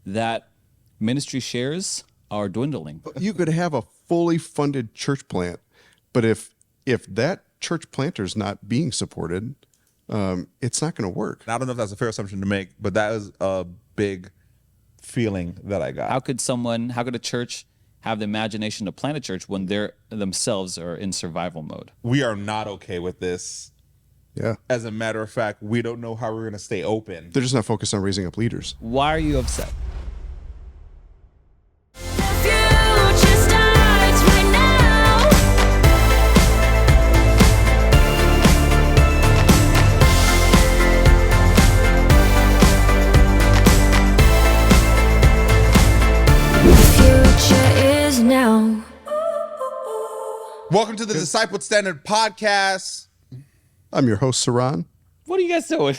that ministry shares are dwindling. You could have a fully funded church plant, but if that church planter's not being supported, it's not going to work. I don't know if that's a fair assumption to make, but that is a big feeling that I got. How could a church have the imagination to plant a church when they're themselves are in survival mode? We are not okay with this. Yeah. As a matter of fact, we don't know how we're going to stay open. They're just not focused on raising up leaders. Why are you upset? Welcome to the Disciple Standard Podcast. I'm your host, Saran. What are you guys doing?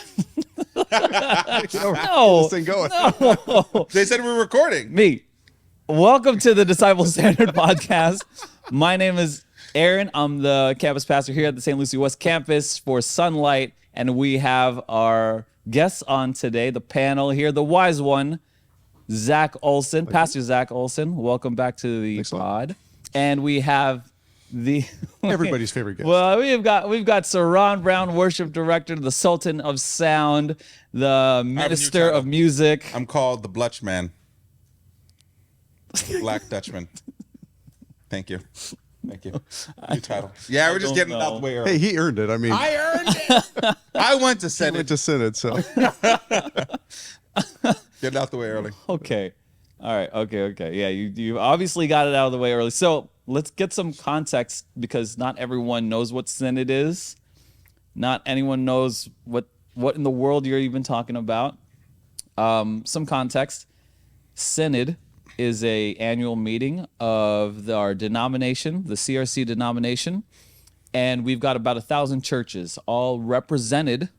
No. This thing going. No. They said we were recording. Me. Welcome to the Disciple Standard Podcast. My name is Aaron. I'm the campus pastor here at the St. Lucie West campus for Sunlight, and we have our guests on today, the panel here, the wise one, Zach Olson, Pastor Zach Olson. Welcome back to the pod. And we have everybody's favorite guest. Well, we've got Saran Brown, worship director, the Sultan of Sound, the minister of music. I'm called the Blutch Man. Black Dutchman. Thank you. New title. Yeah, we're just getting it out the way early. Hey, he earned it. I earned it. I went to Synod. He went to Synod, so. Get it out the way early. Okay. All right. Okay. Yeah, you obviously got it out of the way early. So let's get some context, because not everyone knows what Synod is. Not anyone knows what in the world you're even talking about. Some context. Synod is a annual meeting of our denomination, the CRC denomination, and we've got about 1,000 churches all represented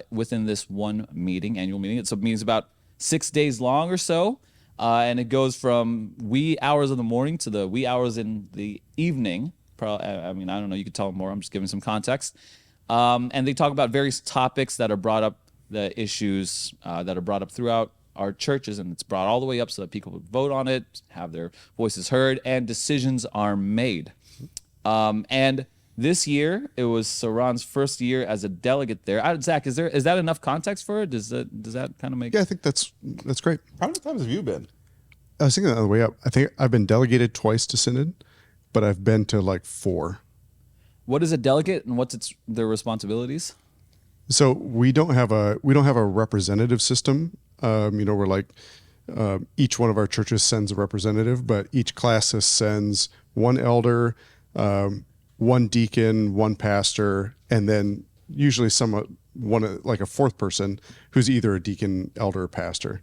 within this one annual meeting. It's a meeting's about 6 days long or so. And it goes from wee hours of the morning to the wee hours in the evening. I don't know. You could tell more. I'm just giving some context. And they talk about various topics that are brought up, the issues that are brought up throughout our churches. And it's brought all the way up so that people would vote on it, have their voices heard, and decisions are made. And this year, it was Saran's first year as a delegate there. Zach, is that enough context for it? Does that kind of make? Yeah, I think that's great. How many times have you been? I was thinking that on the way up. I think I've been delegated twice to Synod, but I've been to like 4. What is a delegate, and what's their responsibilities? So we don't have a representative system. We're like each one of our churches sends a representative, but each class sends one elder, one deacon, one pastor, and then usually like a fourth person who's either a deacon, elder, or pastor.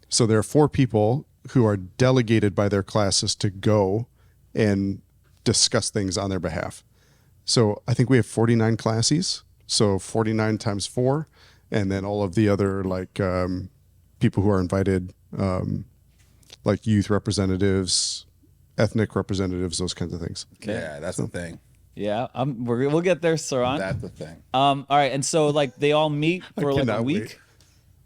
So there are 4 people who are delegated by their classes to go and discuss things on their behalf. So I think we have 49 classes, so 49 times 4, and then all of the other people who are invited, like youth representatives, ethnic representatives, those kinds of things. Okay. Yeah, that's the thing. Yeah, we'll get there, Saran. That's the thing. All right, and so they all meet for like a week. Wait.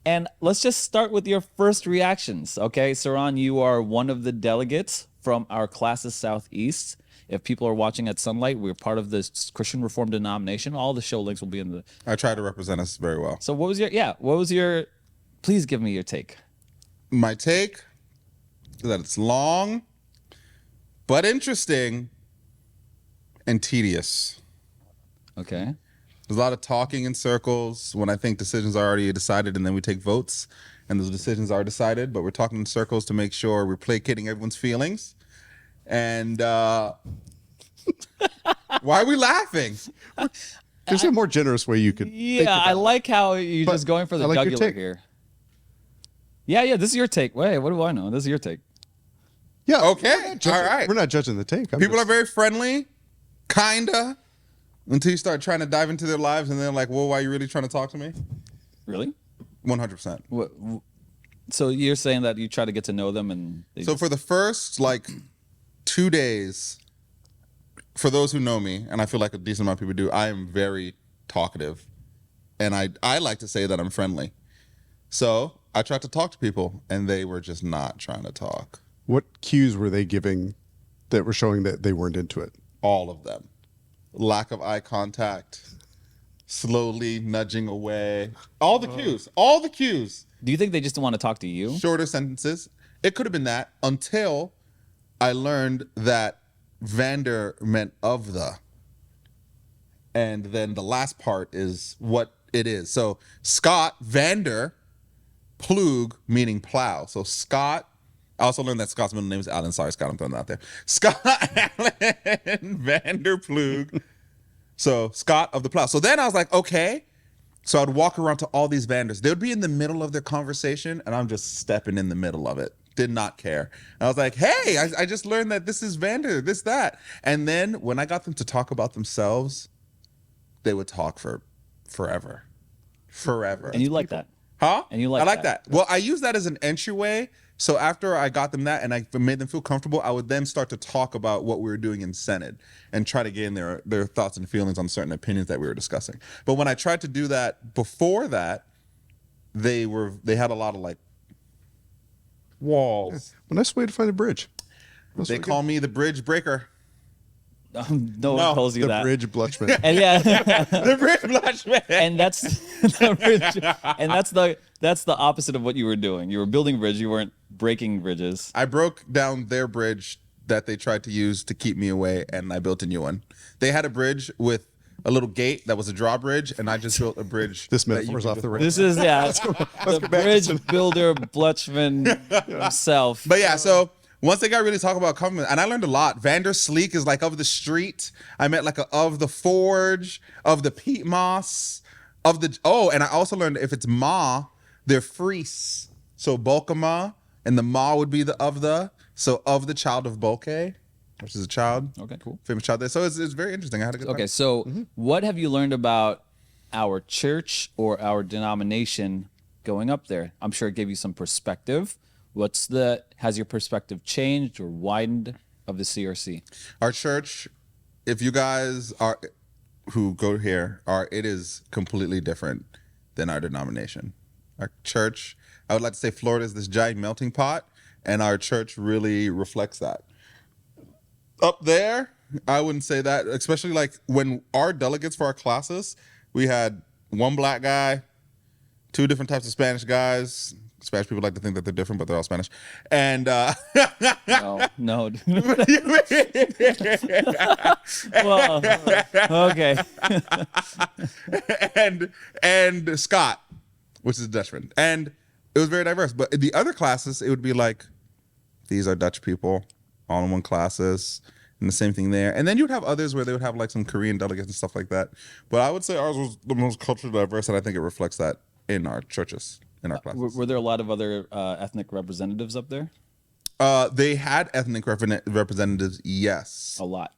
And let's just start with your first reactions, okay? Saran, you are one of the delegates from our classes Southeast. If people are watching at Sunlight, we're part of this Christian Reformed denomination. All the show links will be in the... I try to represent us very well. So what was your... Please give me your take. My take is that it's long, but interesting, and tedious. Okay. There's a lot of talking in circles when I think decisions are already decided, and then we take votes and those decisions are decided, but we're talking in circles to make sure we're placating everyone's feelings. And why are we laughing? There's a more generous way you could think about I like how you're just going for the jugular here. Yeah, this is your take. Wait, what do I know? This is your take. Yeah. Okay. All right. We're not judging the take. People are very friendly, kinda, until you start trying to dive into their lives, and they're like, "Well, why are you really trying to talk to me?" Really? 100%. So you're saying that you try to get to know them, and so for the first 2 days, for those who know me, and I feel like a decent amount of people do, I am very talkative, and I like to say that I'm friendly. So I tried to talk to people, and they were just not trying to talk. What cues were they giving that were showing that they weren't into it? All of them. Lack of eye contact, slowly nudging away. All the cues. All the cues. Do you think they just don't want to talk to you? Shorter sentences. It could have been that until I learned that Vander meant of the. And then the last part is what it is. So Scott, Vander, Plug, meaning plow. So Scott, I also learned that Scott's middle name is Alan. Sorry, Scott, I'm throwing that out there. Scott Alan Vander Plug. So Scott of the plow. So then I was like, okay. So I'd walk around to all these Vanders. They would be in the middle of their conversation, and I'm just stepping in the middle of it. Did not care. And I was like, hey, I just learned that this is Vander, this, that. And then when I got them to talk about themselves, they would talk for forever. Forever. And you like that? Huh? And you like I like that. that. Well, I use that as an entryway. So after I got them that and I made them feel comfortable, I would then start to talk about what we were doing in Synod and try to gain their thoughts and feelings on certain opinions that we were discussing. But when I tried to do that before that, they had a lot of like walls. Well, nice way to find a bridge. They call me the bridge breaker. No one calls you The that. bridge Blutchman. And yeah, The bridge blushman. and that's that's the opposite of what you were doing. You were building a bridge. You weren't breaking bridges. I broke down their bridge that they tried to use to keep me away, and I built a new one. They had a bridge with a little gate that was a drawbridge, and I just built a bridge. This that metaphor's you off could the just- rails. This is the bridge builder Blutchman himself. But yeah, so once they got really talking about compliment, and I learned a lot. Vander Sleek is like of the street. I met like of the forge, of the peat moss, of the and I also learned if it's ma, they're frees. So Bulkama and the ma would be the of the. So of the child of Bulke, which is a child. Okay, cool. Famous child there. So it's very interesting. I had a good Okay, time. so what have you learned about our church or our denomination going up there? I'm sure it gave you some perspective. Has your perspective changed or widened of the CRC? Our church, if you guys are who go here, it is completely different than our denomination. Our church, I would like to say Florida is this giant melting pot, and our church really reflects that. Up there, I wouldn't say that, especially like when our delegates for our classes, we had one black guy, two different types of Spanish guys. Spanish people like to think that they're different, but they're all Spanish. And No. Well, okay. and Scott, which is a Dutchman. And it was very diverse. But in the other classes, it would be like, these are Dutch people, all in one classes, and the same thing there. And then you'd have others where they would have like some Korean delegates and stuff like that. But I would say ours was the most culturally diverse, and I think it reflects that in our churches, in our classes. Were there a lot of other ethnic representatives up there? They had ethnic representatives, yes. A lot.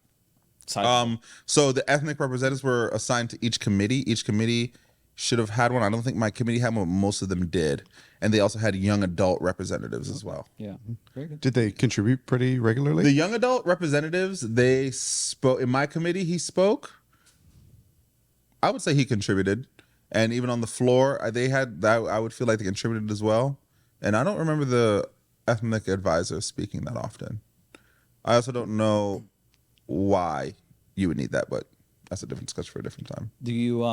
So the ethnic representatives were assigned to each committee. Each committee should have had one. I don't think my committee had one, but most of them did. And they also had young adult representatives as well. Yeah. Very good. Did they contribute pretty regularly? The young adult representatives, they spoke. In my committee, he spoke. I would say he contributed. And even on the floor, they had that. I would feel like they contributed as well. And I don't remember the ethnic advisor speaking that often. I also don't know why you would need that, but that's a different discussion for a different time. Do you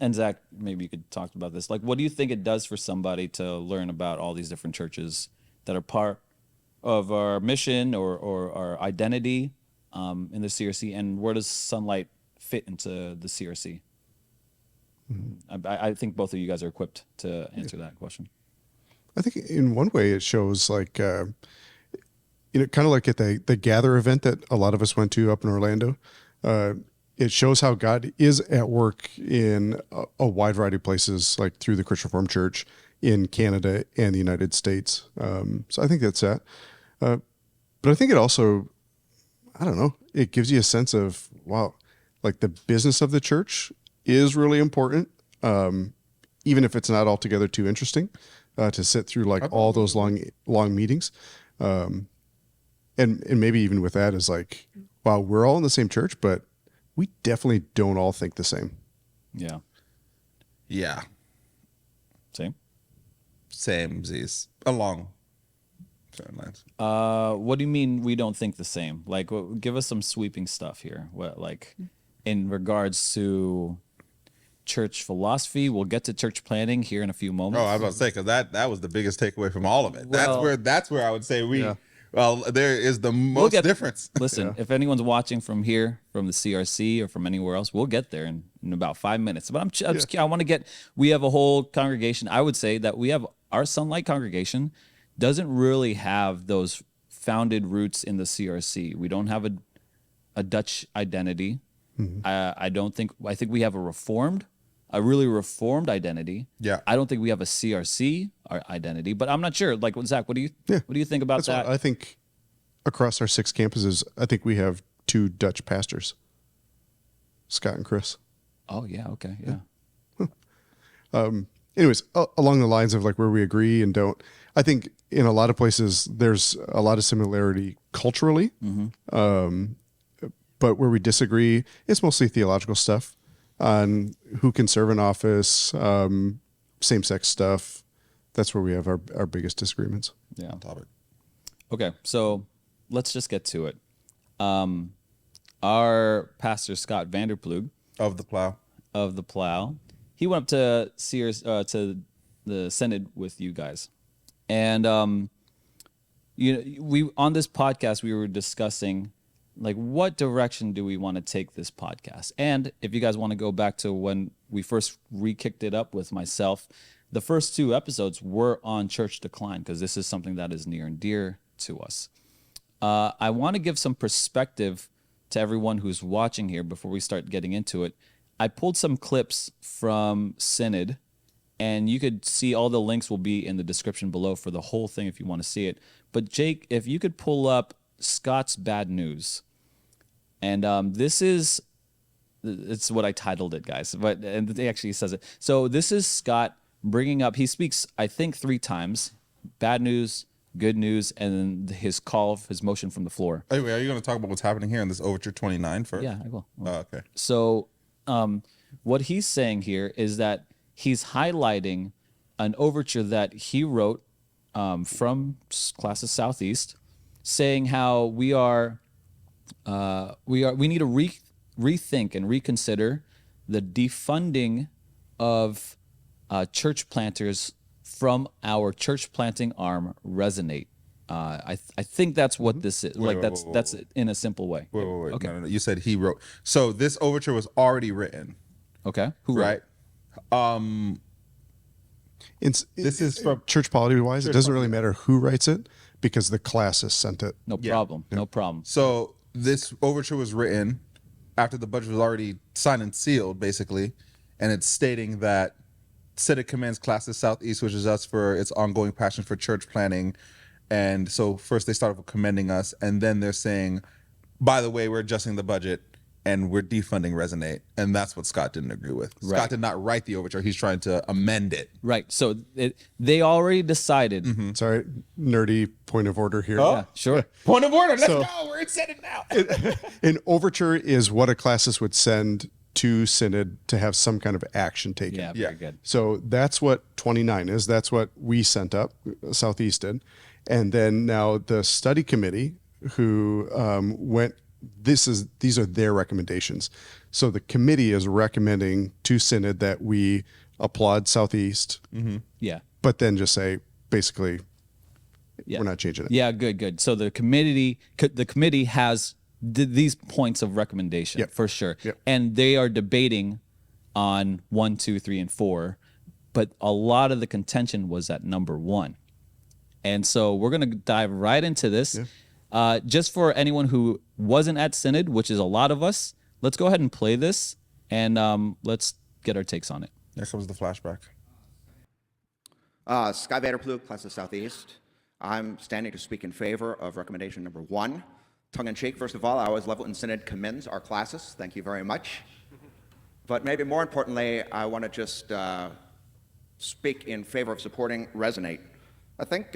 and Zach, maybe you could talk about this. Like, what do you think it does for somebody to learn about all these different churches that are part of our mission or our identity in the CRC, and where does Sunlight fit into the CRC? I think both of you guys are equipped to answer that question. I think in one way it shows like, kind of like at the Gather event that a lot of us went to up in Orlando. It shows how God is at work in a wide variety of places, like through the Christian Reformed Church in Canada and the United States. So I think that's that. But I think it also, I don't know, it gives you a sense of, wow, like the business of the church is really important, even if it's not altogether too interesting to sit through like all those long meetings. And maybe even with that is like, wow, we're all in the same church, but we definitely don't all think the same. Yeah. Yeah. Same. samesies along certain lines. What do you mean we don't think the same? Like, give us some sweeping stuff here. What, like, in regards to church philosophy? We'll get to church planning here in a few moments. Oh, I was about to say, because that was the biggest takeaway from all of it. Well, That's where I would say Yeah. there is the most difference. Listen, if anyone's watching from here, from the CRC or from anywhere else, we'll get there in about 5 minutes. But I want to get, we have a whole congregation. I would say that we have our Sunlight congregation doesn't really have those founded roots in the CRC. We don't have a Dutch identity. I think we have a really reformed identity. Yeah. I don't think we have a CRC identity, but I'm not sure. Like, Zach, what do you think about that? I think across our 6 campuses, I think we have 2 Dutch pastors, Scott and Chris. Oh yeah, okay, yeah. Anyways, along the lines of like where we agree and don't, I think in a lot of places there's a lot of similarity culturally, but where we disagree, it's mostly theological stuff on who can serve in office, same-sex stuff. That's where we have our biggest disagreements. Yeah. Topic. Okay, so let's just get to it. Our pastor Scott Vanderplug Of the plow. of the Plow, he went up to to the Synod with you guys, and we on this podcast we were discussing like what direction do we want to take this podcast, and if you guys want to go back to when we first re-kicked it up with myself, the first 2 episodes were on church decline because this is something that is near and dear to us. I want to give some perspective to everyone who's watching here before we start getting into it. I pulled some clips from Synod, and you could see all the links will be in the description below for the whole thing if you want to see it. But Jake, if you could pull up Scott's Bad News. And it's what I titled it, guys. And it actually says it. So this is Scott bringing up, he speaks, I think 3 times, bad news, good news, and then his motion from the floor. Anyway, are you going to talk about what's happening here in this Overture 29 first? Yeah, I will. Oh, okay. So what he's saying here is that he's highlighting an overture that he wrote from Classes Southeast, saying how we need to rethink and reconsider the defunding of church planters from our church planting arm Resonate. I think that's what this is. That's it in a simple way. Wait. Okay. No. You said he wrote. So this overture was already written, Okay. Who wrote right? This is from church polity wise. It doesn't really matter who writes it because the classes sent it. No problem. No problem. So this overture was written after the budget was already signed and sealed, basically, and it's stating that Synod commends Classes Southeast, which is us, for its ongoing passion for church planning. And so first they start off with commending us, and then they're saying, by the way, we're adjusting the budget and we're defunding Resonate. And that's what Scott didn't agree with. Right. Scott did not write the overture. He's trying to amend it. Right. So they already decided. Sorry, nerdy point of order here. Oh. Yeah, sure. Point of order. Let's So- go. We're in Synod now. An overture is what a classis would send to Synod to have some kind of action taken. Yeah, very good. So that's what 29 is. That's what we sent up, Southeast did. And then now the study committee who these are their recommendations. So the committee is recommending to Synod that we applaud Southeast, Yeah. but then just say, basically, Yeah. we're not changing it. Yeah, good. So the committee has these points of recommendation Yep. for sure. Yep. And they are debating on 1, 2, 3, and 4, but a lot of the contention was at number 1. And so we're going to dive right into this. Just for anyone who wasn't at Synod, which is a lot of us, let's go ahead and play this, and let's get our takes on it. There comes the flashback. Sky Vanderplug, Classes Southeast. I'm standing to speak in favor of recommendation number 1. Tongue-in-cheek, first of all, I always love when Synod commends our classes. Thank you very much. But maybe more importantly, I want to just speak in favor of supporting Resonate. I think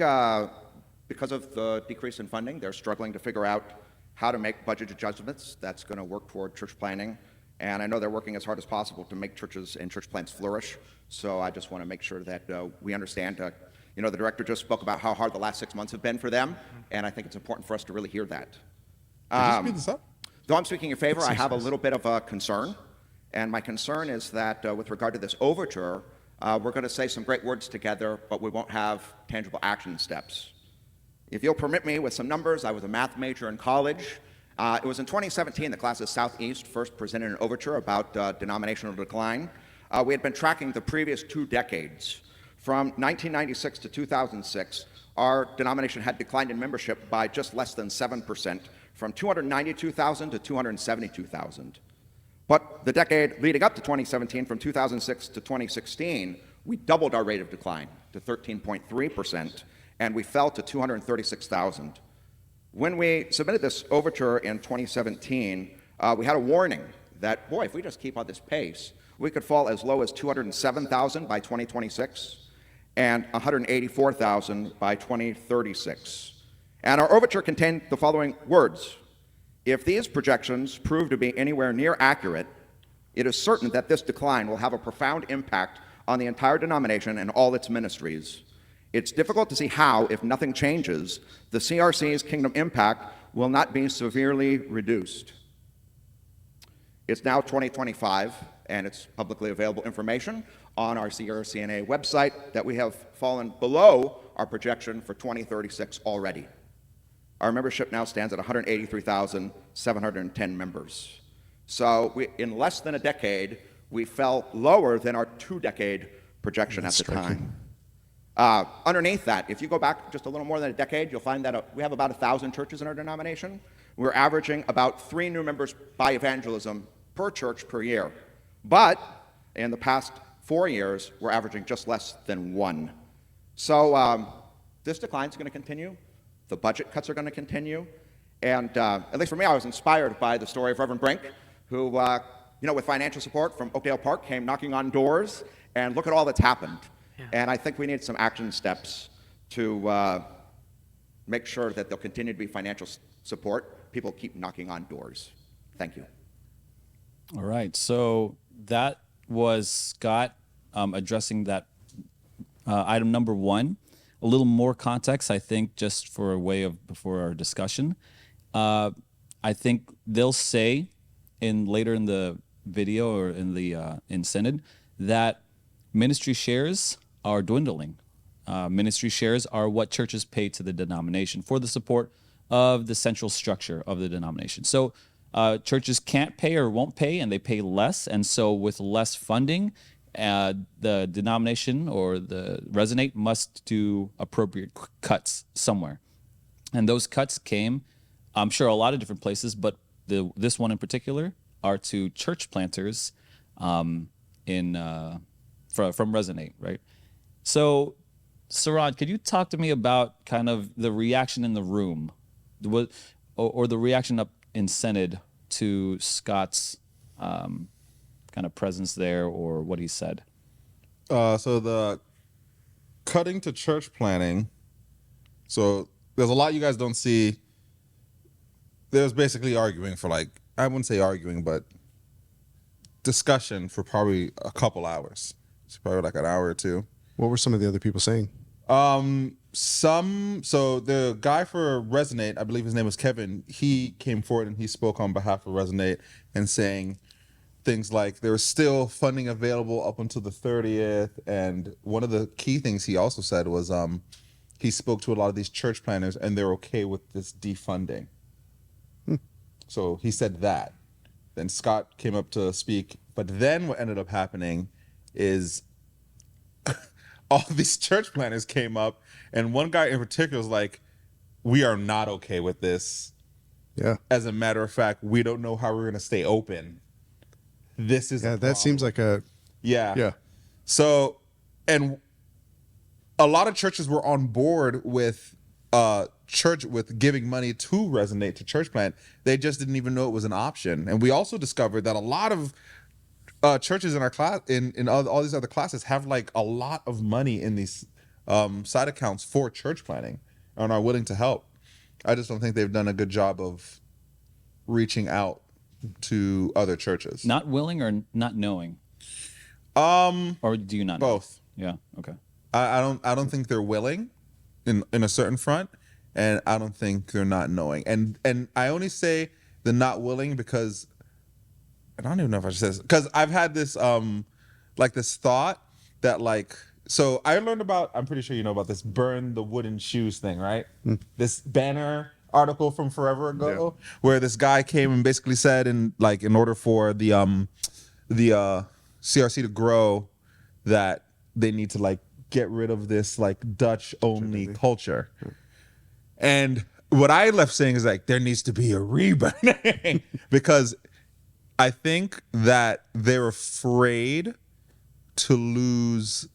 because of the decrease in funding, they're struggling to figure out how to make budget adjustments that's going to work toward church planning. And I know they're working as hard as possible to make churches and church plants flourish. So I just want to make sure that we understand You know, the director just spoke about how hard the last 6 months have been for them, and I think it's important for us to really hear that. Could you speed this up? Though I'm speaking in favor, I have a little bit of a concern, and my concern is that with regard to this overture, we're going to say some great words together, but we won't have tangible action steps. If you'll permit me with some numbers, I was a math major in college. It was in 2017 the classes Southeast first presented an overture about denominational decline. We had been tracking the previous 2 decades. From 1996 to 2006, our denomination had declined in membership by just less than 7%, from 292,000 to 272,000. But the decade leading up to 2017, from 2006 to 2016, we doubled our rate of decline to 13.3%, and we fell to 236,000. When we submitted this overture in 2017, we had a warning that, boy, if we just keep on this pace, we could fall as low as 207,000 by 2026 and 184,000 by 2036. And our overture contained the following words: if these projections prove to be anywhere near accurate, it is certain that this decline will have a profound impact on the entire denomination and all its ministries. It's difficult to see how, if nothing changes, the CRC's kingdom impact will not be severely reduced. It's now 2025, and it's publicly available information on our CRCNA website that we have fallen below our projection for 2036 already. Our membership now stands at 183,710 members. So in less than a decade, we fell lower than our 2-decade projection at the time. Underneath that, if you go back just a little more than a decade, you'll find that we have about 1,000 churches in our denomination. We're averaging about 3 new members by evangelism per church per year. But in the past 4 years, we're averaging just less than 1. So this decline is going to continue. The budget cuts are going to continue. And at least for me, I was inspired by the story of Reverend Brink, who, with financial support from Oakdale Park, came knocking on doors, and look at all that's happened. Yeah. And I think we need some action steps to make sure that there'll continue to be financial support. People keep knocking on doors. Thank you. All right. So that was Scott addressing that item number 1. A little more context, I think, just for a way of before our discussion. I think they'll say later in the video or in Synod that ministry shares are dwindling. Ministry shares are what churches pay to the denomination for the support of the central structure of the denomination. So churches can't pay or won't pay, and they pay less. And so with less funding, the denomination or the Resonate must do appropriate cuts somewhere. And those cuts came, I'm sure, a lot of different places, but this one in particular are to church planters from Resonate, right? So, Sarad, could you talk to me about kind of the reaction in the room, or the reaction up in Synod to Scott's kind of presence there, or what he said? So the cutting to church planning. So there's a lot you guys don't see. There's basically arguing for I wouldn't say arguing, but discussion for probably a couple hours. It's probably like an hour or 2. What were some of the other people saying? So the guy for Resonate, I believe his name was Kevin, he came forward and he spoke on behalf of Resonate and saying things like there's still funding available up until the 30th. And one of the key things he also said was he spoke to a lot of these church planners and they're okay with this defunding. So he said that. Then Scott came up to speak. But then what ended up happening is all these church planners came up, and one guy in particular was like, we are not okay with this. Yeah. As a matter of fact, we don't know how we're going to stay open. This is that seems like a yeah. So, and a lot of churches were on board with giving money to Resonate, to church plant. They just didn't even know it was an option. And we also discovered that a lot of churches in our class, in all these other classes, have a lot of money in these side accounts for church planning and are willing to help. I just don't think they've done a good job of reaching out to other churches. Not willing or not knowing? Or do you not know? Both. Yeah, okay. I don't think they're willing in a certain front, and I don't think they're not knowing. And I only say they're not willing because I don't even know if I should say this, because I've had this like this thought that like, so I learned about, I'm pretty sure you know about this burn the wooden shoes thing, right? This banner article from forever ago where this guy came and basically said in order for the CRC to grow, that they need to like get rid of this like Dutch only culture. And what I left saying is like there needs to be a rebranding because I think that they're afraid to lose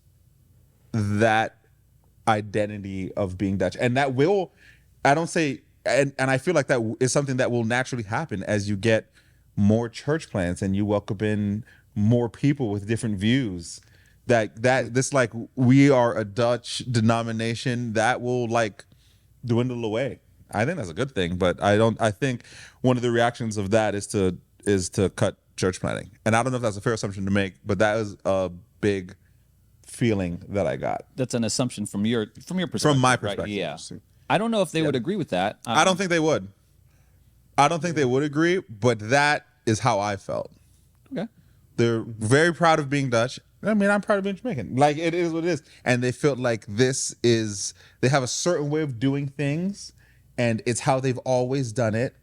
that identity of being Dutch. And that will, I don't say, and I feel like that is something that will naturally happen as you get more church plants and you welcome in more people with different views. That this like we are a Dutch denomination that will like dwindle away. I think that's a good thing, but I think one of the reactions of that is to cut church planting. And I don't know if that's a fair assumption to make, but that was a big feeling that I got. That's an assumption from your perspective. From my right? perspective. Yeah. I don't know if they would agree with that. I don't think they would. I don't think they would agree, but that is how I felt. Okay. They're very proud of being Dutch. I mean, I'm proud of being Jamaican. Like, it is what it is. And they felt like they have a certain way of doing things, and it's how they've always done it.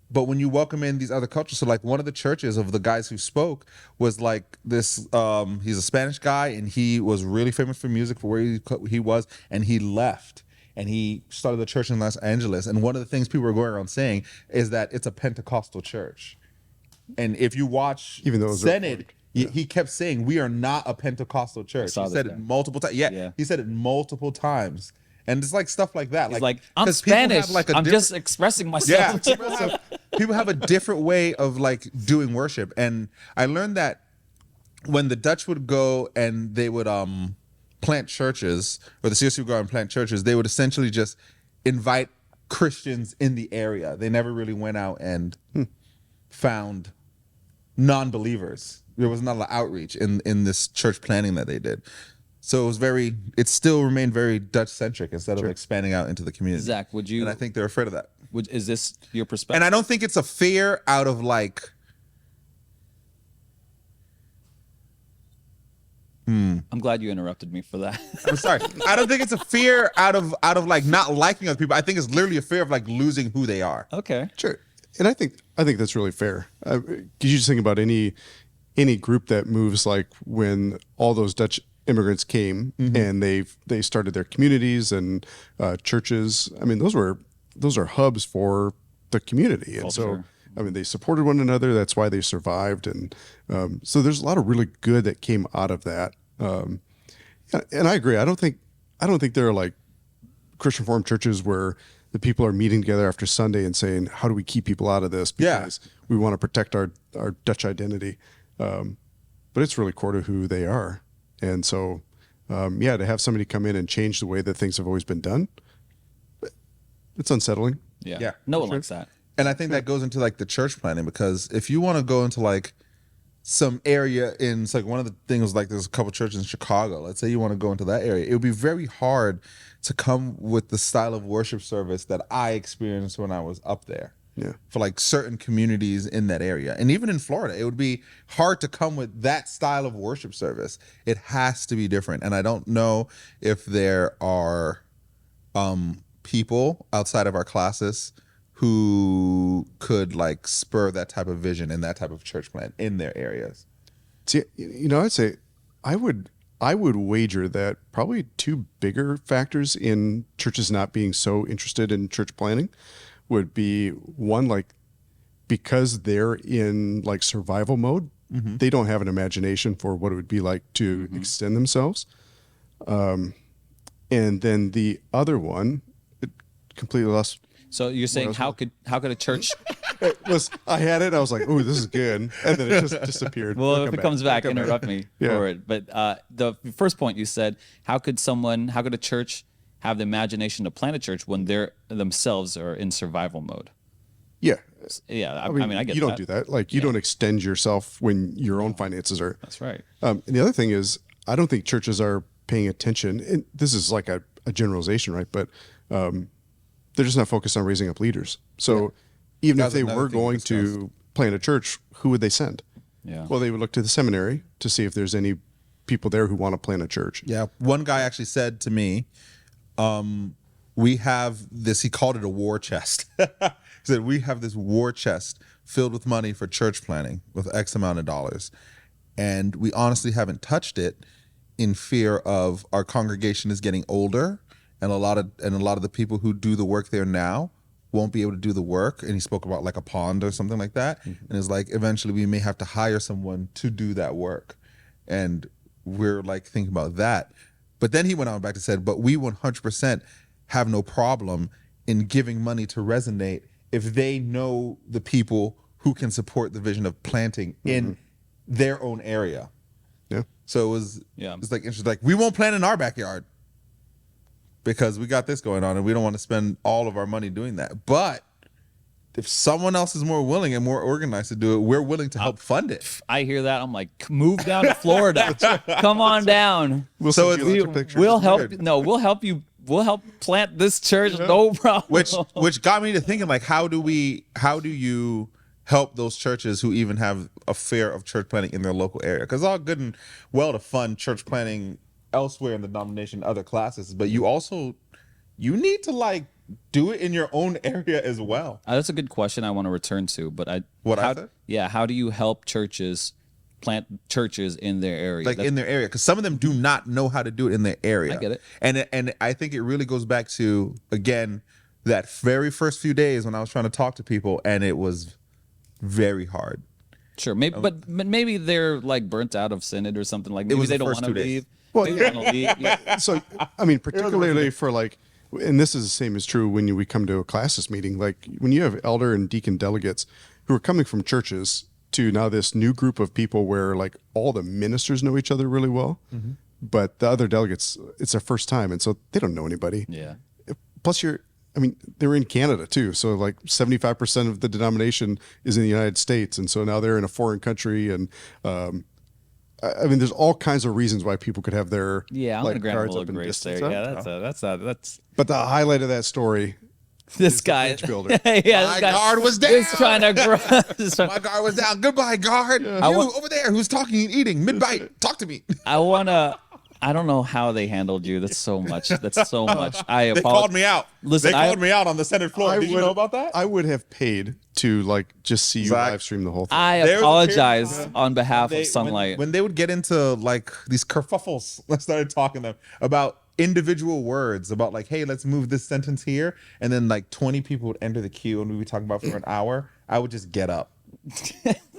But when you welcome in these other cultures, so like one of the churches of the guys who spoke was like this, he's a Spanish guy, and he was really famous for music for where he was, and he left. And he started the church in Los Angeles. And one of the things people were going around saying is that it's a Pentecostal church. And if you watch Even though it was Synod, he kept saying, we are not a Pentecostal church. He said it multiple times. Yeah, he said it multiple times. And it's like stuff like that. He's like I'm 'cause people Spanish. have, like, I'm just expressing myself. Yeah, people have a different way of like doing worship. And I learned that when the Dutch would go and they would plant churches, or the CRC would go and plant churches, they would essentially just invite Christians in the area. They never really went out and found non-believers. There was not a lot of outreach in this church planning that they did. So it still remained very Dutch-centric instead of expanding out into the community. Zach, would you? And I think they're afraid of that. Is this your perspective? And I don't think it's a fear out of like, I'm glad you interrupted me for that. I'm sorry. I don't think it's a fear out of like not liking other people. I think it's literally a fear of like losing who they are. Okay. Sure, and I think that's really fair. You just think about any group that moves, like when all those Dutch immigrants came and they started their communities and churches. I mean, those are hubs for the community, and so I mean they supported one another. That's why they survived, and so there's a lot of really good that came out of that. And I agree. I don't think there are like Christian Reformed churches where the people are meeting together after Sunday and saying, how do we keep people out of this? Because we want to protect our Dutch identity. But it's really core to who they are. And so, to have somebody come in and change the way that things have always been done, it's unsettling. Yeah. No one likes that. And I think that goes into like the church planning, because if you want to go into like some area it's like one of the things, like there's a couple churches in Chicago. Let's say you want to go into that area. It would be very hard to come with the style of worship service that I experienced when I was up there. Yeah. For like certain communities in that area. And even in Florida, it would be hard to come with that style of worship service. It has to be different. And I don't know if there are people outside of our classes who could like spur that type of vision and that type of church plant in their areas. See, I'd say I would wager that probably two bigger factors in churches not being so interested in church planning would be one, like because they're in like survival mode, they don't have an imagination for what it would be like to extend themselves. And then the other one, it completely lost. So you're saying how could a church? I had it. I was like, "Oh, this is good," and then it just disappeared. Well, if it comes back, interrupt me for it. But the first point you said, how could a church have the imagination to plant a church when they're themselves are in survival mode? Yeah. Yeah, I mean, I get you that. don't do that. Like, you don't extend yourself when your own finances are. That's right. And the other thing is, I don't think churches are paying attention. And this is like a generalization, right? But they're just not focused on raising up leaders. So even if That's they another were thing we going to discussed. plant a church, who would they send? Yeah. Well, they would look to the seminary to see if there's any people there who want to plant a church. Yeah. One guy actually said to me, we have this, he called it a war chest. He said, we have this war chest filled with money for church planning with X amount of dollars. And we honestly haven't touched it in fear of our congregation is getting older, and a lot of the people who do the work there now won't be able to do the work. And he spoke about like a pond or something like that. And it's like, eventually we may have to hire someone to do that work. And we're like thinking about that. But then he went on back and said, but we 100% have no problem in giving money to Resonate if they know the people who can support the vision of planting in their own area. Yeah. So it was, Yeah. it's like interesting. Like, we won't plant in our backyard because we got this going on and we don't want to spend all of our money doing that. But if someone else is more willing and more organized to do it, we're willing to help fund it. I hear that. I'm like, move down to Florida. Come on down. We'll So send you it's- lots of pictures. We'll help. weird. No, we'll help you. We'll help plant this church. No problem. Which got me to thinking, like, how do you help those churches who even have a fear of church planting in their local area? Because it's all good and well to fund church planting elsewhere in the denomination, other classes, but you need to like do it in your own area as well. That's a good question I want to return to, but I how, said? yeah, how do you help churches plant churches in their area? Like in their area, because some of them do not know how to do it in their area. I get it. And I think it really goes back to, again, that very first few days when I was trying to talk to people, and it was very hard. Sure, maybe, but maybe they're like burnt out of Synod or something. Like maybe was they the don't first want to 2 days. leave. Well, Maybe they wanna leave. Yeah. So, I mean, particularly for like, and this is the same as true when we come to a classis meeting, like when you have elder and deacon delegates who are coming from churches to now this new group of people where like all the ministers know each other really well, but the other delegates, it's their first time. And so they don't know anybody. Yeah. Plus they're in Canada too. So like 75% of the denomination is in the United States. And so now they're in a foreign country. And I mean, there's all kinds of reasons why people could have their Yeah, I'm like, gonna grant a guards little up in grace distance. there. Yeah, that's But the highlight of that story, this the guy. bridge builder. Yeah, My this guy guard was down. is trying to grow. My guard was down. Goodbye, guard. You over there who's talking and eating mid-bite. Talk to me. I don't know how they handled you. That's so much. That's so much. I They apologize. called me out. Listen, they called me out on the Senate floor. Did you know about that? I would have paid to like just see you Zach, live stream the whole thing. I There was a period of apologize time on behalf They- of Sunlight. When they would get into like these kerfuffles, I started talking to them about individual words, about like, hey, let's move this sentence here. And then like 20 people would enter the queue and we'd be talking about for an hour. I would just get up.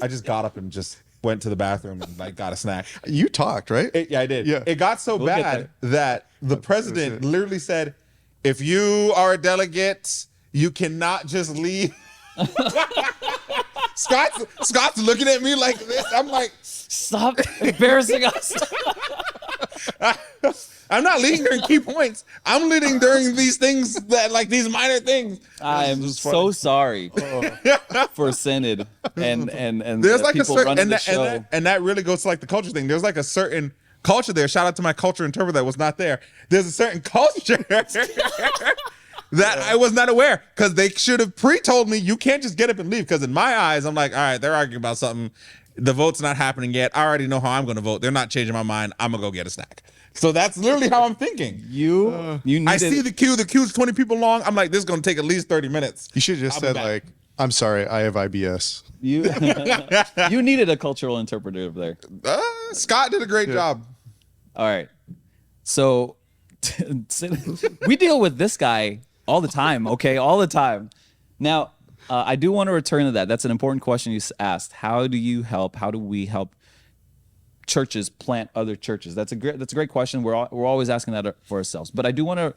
I just got up and just went to the bathroom and like got a snack. You talked, right? Yeah, I did. Yeah. It got so We'll get bad that the president literally said, if you are a delegate, you cannot just leave. Scott's looking at me like this. I'm like, Stop embarrassing us. I'm not leading during key points. I'm leading during these things that like these minor things. I am so sorry for Synod and There's the like a people certain running the show. and that really goes to like the culture thing. There's like a certain culture there. Shout out to my culture interpreter that was not there. There's a certain culture that I was not aware, because they should have pre-told me you can't just get up and leave. Because in my eyes, I'm like, all right, they're arguing about something. The vote's not happening yet. I already know how I'm going to vote. They're not changing my mind. I'm going to go get a snack. So that's literally how I'm thinking. You needed, I see the queue. The queue's 20 people long. I'm like, this is going to take at least 30 minutes. You should have just I'll be said back. like, I'm sorry, I have IBS. you needed a cultural interpreter there. Scott did a great job. All right. So we deal with this guy all the time, okay? All the time. Now, I do want to return to that. That's an important question you asked. How do you help? How do we help churches plant other churches? That's a great question. We're always asking that for ourselves. But I do want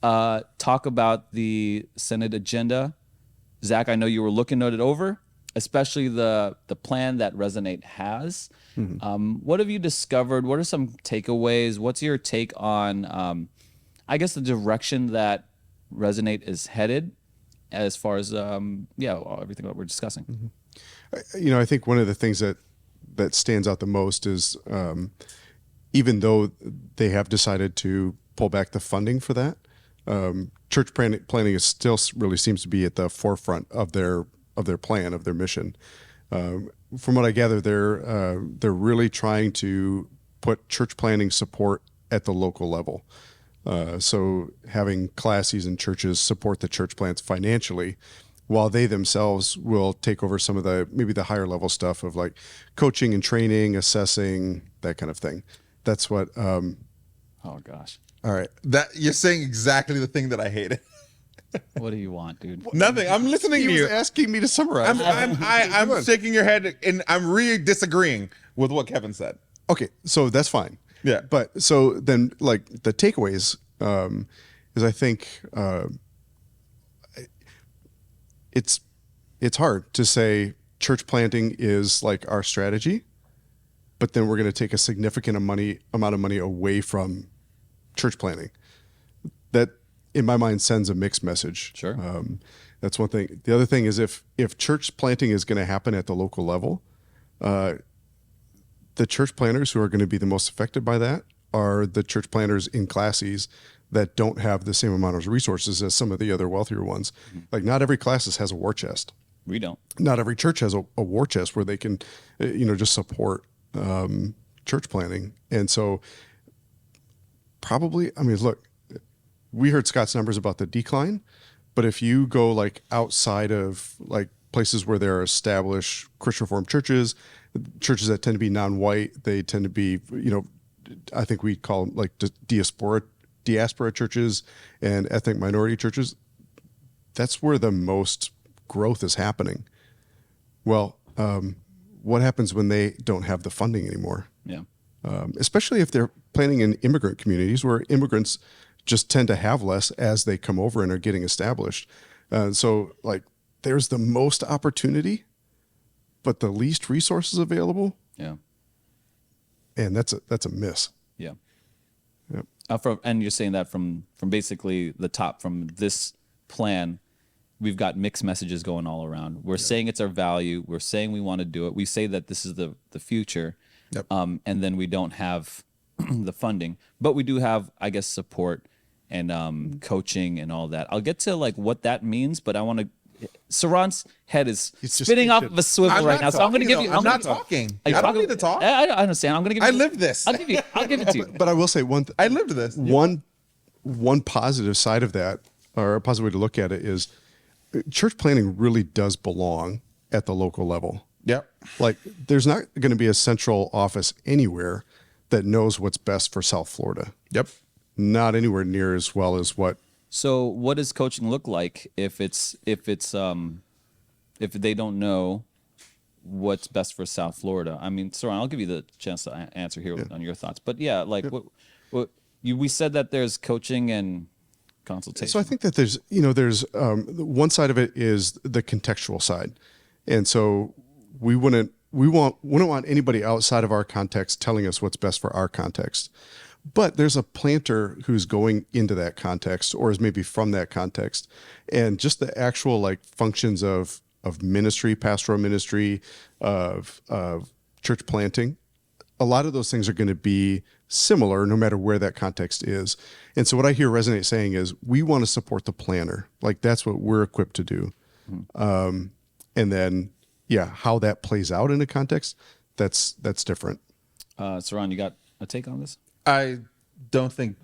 to talk about the Synod agenda. Zach, I know you were looking at it over, especially the plan that Resonate has. What have you discovered? What are some takeaways? What's your take on, I guess, the direction that Resonate is headed as far as, everything that we're discussing? I think one of the things that stands out the most is even though they have decided to pull back the funding for that, church planning is still really seems to be at the forefront of their plan, of their mission. From what I gather, they're really trying to put church planning support at the local level. So having classes and churches support the church plants financially, while they themselves will take over some of maybe the higher level stuff of like coaching and training, assessing, that kind of thing. That's what. Oh gosh. All right. That you're saying exactly the thing that I hated. What do you want, dude? Nothing. I'm listening He to was you. asking me to summarize. I'm shaking your head, and I'm really disagreeing with what Kevin said. Okay, so that's fine. Yeah. But so then, like the takeaways is, I think it's hard to say church planting is like our strategy, but then we're going to take a significant amount of money away from church planting. That, in my mind, sends a mixed message. Sure. That's one thing. The other thing is if church planting is going to happen at the local level, the church planners who are going to be the most affected by that are the church planners in classes that don't have the same amount of resources as some of the other wealthier ones. Mm-hmm. Like not every classes has a war chest. We don't. Not every church has a war chest where they can, just support church planning. And so probably, look, we heard Scott's numbers about the decline, but if you go like outside of like places where there are established Christian Reformed churches that tend to be non-white, they tend to be, I think we call them like diaspora churches and ethnic minority churches. That's where the most growth is happening. Well, what happens when they don't have the funding anymore? Yeah. Especially if they're planning in immigrant communities where immigrants just tend to have less as they come over and are getting established. So like there's the most opportunity, but the least resources available. Yeah. And that's a miss. Yeah. Yep. And you're saying that from basically the top, from this plan, we've got mixed messages going all around. We're saying it's our value. We're saying we want to do it. We say that this is the future. Yep. And then we don't have the funding, but we do have, I guess, support and coaching and all that. I'll get to like what that means, but I want to. Saran's head is spinning off of a swivel right now, so I'm going to give you. I'm not talking. I don't need to talk. I understand. I'm going to give you. I lived this. I'll give it to you. But I will say I lived this. One positive side of that, or a positive way to look at it, is church planning really does belong at the local level. Yep. Like there's not going to be a central office anywhere that knows what's best for South Florida. Yep. Not anywhere near as well as what. So what does coaching look like if they don't know what's best for South Florida? I mean, Saran, I'll give you the chance to answer here on your thoughts. But yeah, like we said that there's coaching and consultation. So I think that there's one side of it is the contextual side, and so we wouldn't want anybody outside of our context telling us what's best for our context. But there's a planter who's going into that context or is maybe from that context. And just the actual like functions of ministry, pastoral ministry, of church planting, a lot of those things are going to be similar no matter where that context is. And so what I hear Resonate saying is we want to support the planner. Like that's what we're equipped to do. And then, how that plays out in a context, that's different. Saran, you got a take on this? I don't think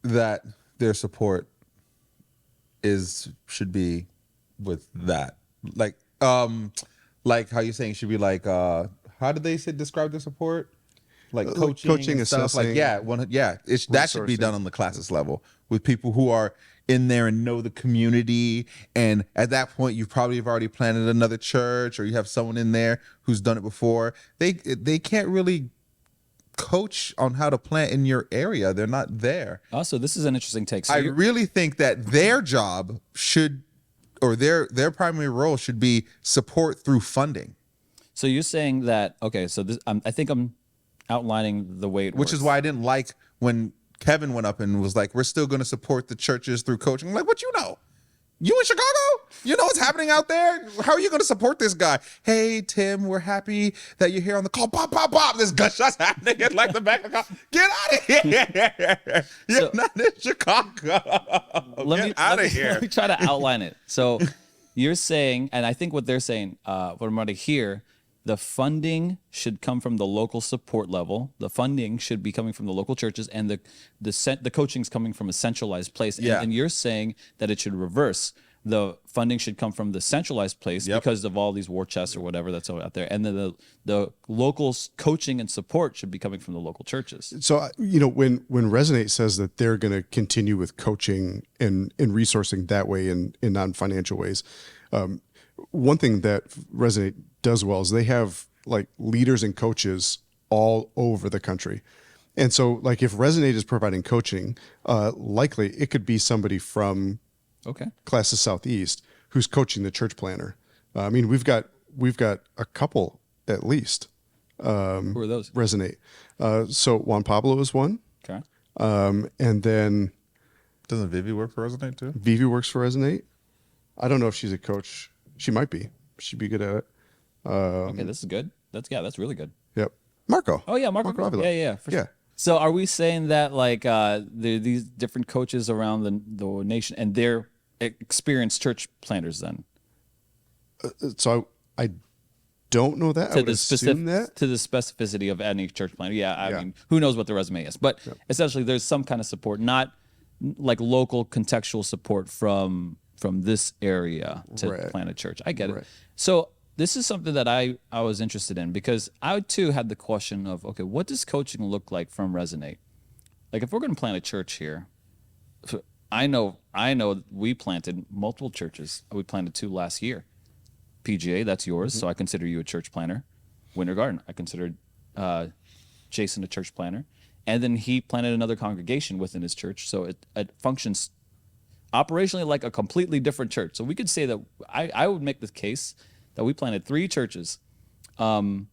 that their support should be with that. Like how you're saying should be like how did they describe their support? Like coaching and stuff. assessing, That should be done on the classes level with people who are in there and know the community. And at that point, you probably have already planted another church, or you have someone in there who's done it before. They can't really coach on how to plant in your area. They're not there. Also, this is an interesting take. So I really think that their job should, or their primary role should be support through funding. So you're saying that, okay, so this, I think I'm outlining the way it works. Which is why I didn't like when Kevin went up and was like, we're still going to support the churches through coaching. I'm like, what you know? You in Chicago? You know what's happening out there? How are you going to support this guy? Hey, Tim, we're happy that you're here on the call. Pop, pop, pop. There's gunshots happening in like the back of the car. Get out of here. You're not in Chicago. Get out of here. Let me try to outline it. So you're saying, and I think what they're saying, what I'm going to hear, the funding should come from the local support level. The funding should be coming from the local churches, and the coaching's coming from a centralized place. And you're saying that it should reverse. The funding should come from the centralized place because of all these war chests or whatever that's out there, and then the local coaching and support should be coming from the local churches. So when Resonate says that they're going to continue with coaching and resourcing that way in non-financial ways, one thing that Resonate does well is they have like leaders and coaches all over the country. And so like if Resonate is providing coaching, likely it could be somebody from Classes Southeast who's coaching the church planner. I mean, we've got a couple at least. Who are those? Resonate. So Juan Pablo is one. Okay. And then Doesn't Vivi work for Resonate too? Vivi works for Resonate. I don't know if she's a coach. She might be. She'd be good at it. Okay, this is good. That's really good. Yep. Marco. Oh yeah, Marco Avila. Yeah, for sure. Yeah. So are we saying that like there are these different coaches around the nation, and they're experienced church planters then? So I don't know that. I would assume that. To the specificity of any church planter. Yeah, I mean, who knows what the resume is? But essentially, there's some kind of support, not like local contextual support from this area to plant a church. I get it. So this is something that I was interested in, because I too had the question of, okay, what does coaching look like from Resonate? Like if we're going to plant a church here, I know we planted multiple churches. We planted 2 last year. PGA, that's yours, so I consider you a church planter. Winter Garden, I considered Jason a church planter. And then he planted another congregation within his church, so it functions operationally like a completely different church. So we could say that I would make the case that we planted 3 churches, and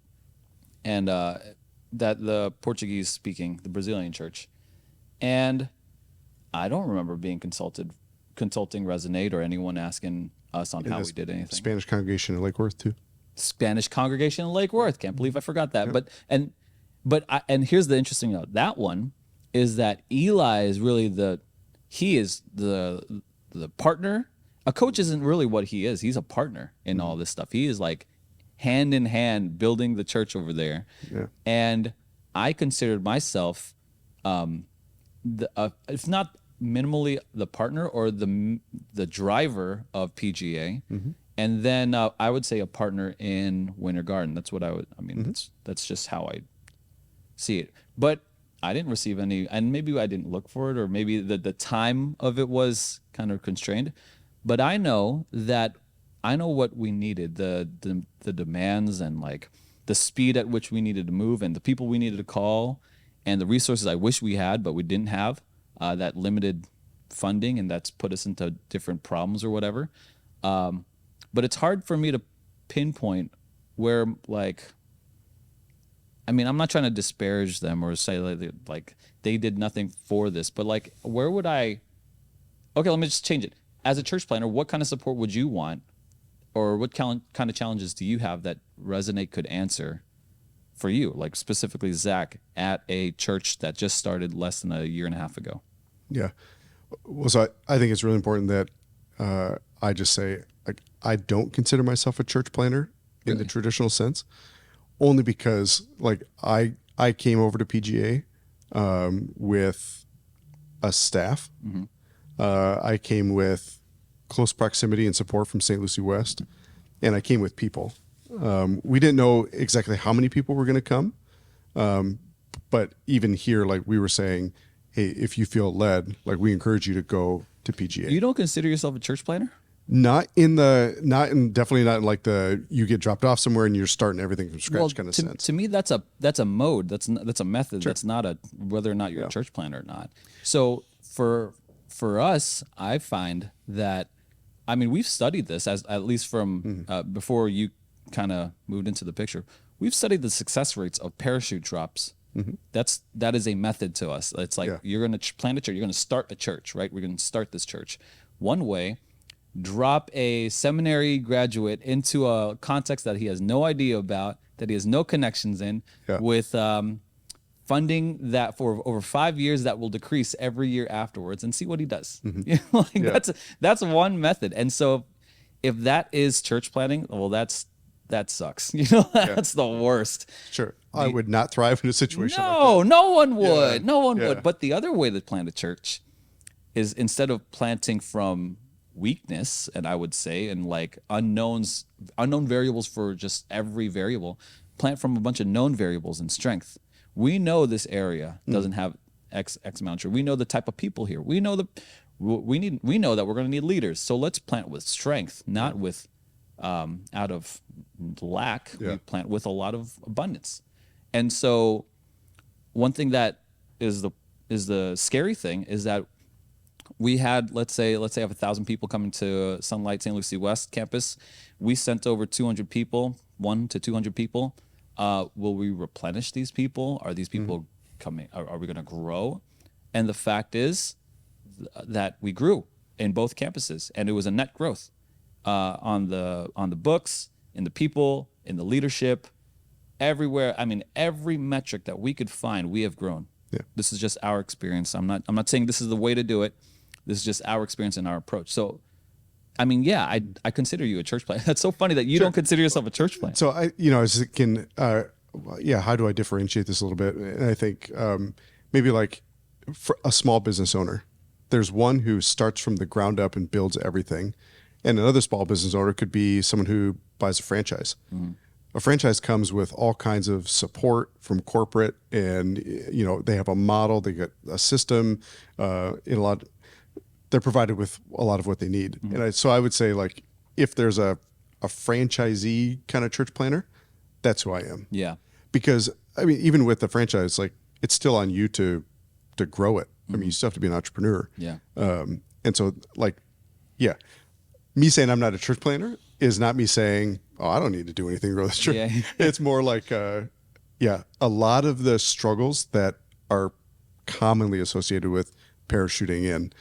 that the Portuguese speaking, the Brazilian church, and I don't remember being consulting Resonate or anyone asking us on how we did anything. Spanish congregation in Lake Worth too. Spanish congregation in Lake Worth. Can't believe I forgot that. Yep. But here's the interesting note. That one is that Eli is really the partner. A coach isn't really what he is. He's a partner in all this stuff. He is like hand in hand building the church over there. Yeah. And I considered myself, if not minimally the partner or the driver of PGA, and then I would say a partner in Winter Garden. That's what that's just how I see it. But I didn't receive any, and maybe I didn't look for it, or maybe the time of it was kind of constrained. But I know what we needed, the demands and like the speed at which we needed to move, and the people we needed to call, and the resources I wish we had but we didn't have, that limited funding, and that's put us into different problems or whatever. But it's hard for me to pinpoint where, like, I mean, I'm not trying to disparage them or say like they did nothing for this, but like, where would I? Okay, let me just change it. As a church planter, what kind of support would you want, or what kind of challenges do you have that Resonate could answer for you, like specifically Zach at a church that just started less than a year and a half ago? Yeah, well, so I think it's really important that I just say, like, I don't consider myself a church planter in the traditional sense, only because like I came over to PGA with a staff. I came with close proximity and support from St. Lucie West, and I came with people. We didn't know exactly how many people were going to come, but even here, like we were saying, hey, if you feel led, like we encourage you to go to PGA. You don't consider yourself a church planter? Definitely not in like you get dropped off somewhere and you're starting everything from scratch kind of sense. To me, that's a mode. That's a method. Sure. That's not whether or not you're a church planter or not. So for us, I find that, I mean, we've studied this at least from before you kind of moved into the picture. We've studied the success rates of parachute drops. That is a method to us. It's like you're going to plant a church. You're going to start a church, right? We're going to start this church. One way drop a seminary graduate into a context that he has no idea about, that he has no connections in, Yeah. with funding that for over 5 years that will decrease every year afterwards, and see what he does. You know, like Yeah. that's one method. And so if that is church planning, well, that sucks. You know, that's the worst. Sure. I would not thrive in a situation like No, that. no one would. Yeah. No one Yeah. would. But the other way to plant a church is, instead of planting from weakness, and I would say, and like unknown variables for just every variable, plant from a bunch of known variables and strength. We know this area doesn't have X amount. We know the type of people here. We know we know that we're going to need leaders. So let's plant with strength, not with out of lack. Yeah. We plant with a lot of abundance. And so one thing that is the scary thing is that we had, let's say I have 1,000 people coming to Sunlight St. Lucie West campus. We sent over 200 people, 1 to 200 people. Will we replenish these people? Are these people coming? Are we going to grow? And the fact is that we grew in both campuses, and it was a net growth on the books, in the people, in the leadership, everywhere. I mean, every metric that we could find, we have grown. Yeah. This is just our experience. I'm not saying this is the way to do it. This is just our experience and our approach. So, I mean, yeah, I consider you a church planter. That's so funny that you don't consider yourself a church planter. So I was thinking, how do I differentiate this a little bit? And I think maybe like for a small business owner, there's one who starts from the ground up and builds everything. And another small business owner could be someone who buys a franchise. Mm-hmm. A franchise comes with all kinds of support from corporate, and they have a model, they get a system, they're provided with a lot of what they need. Mm-hmm. And so I would say, like, if there's a franchisee kind of church planner, that's who I am. Yeah. Because I mean, even with the franchise, like, it's still on you to grow it. Mm-hmm. I mean, you still have to be an entrepreneur. Yeah. And so, like, yeah, me saying I'm not a church planner is not me saying, oh, I don't need to do anything to grow this church. Yeah. It's more like, a lot of the struggles that are commonly associated with parachuting in,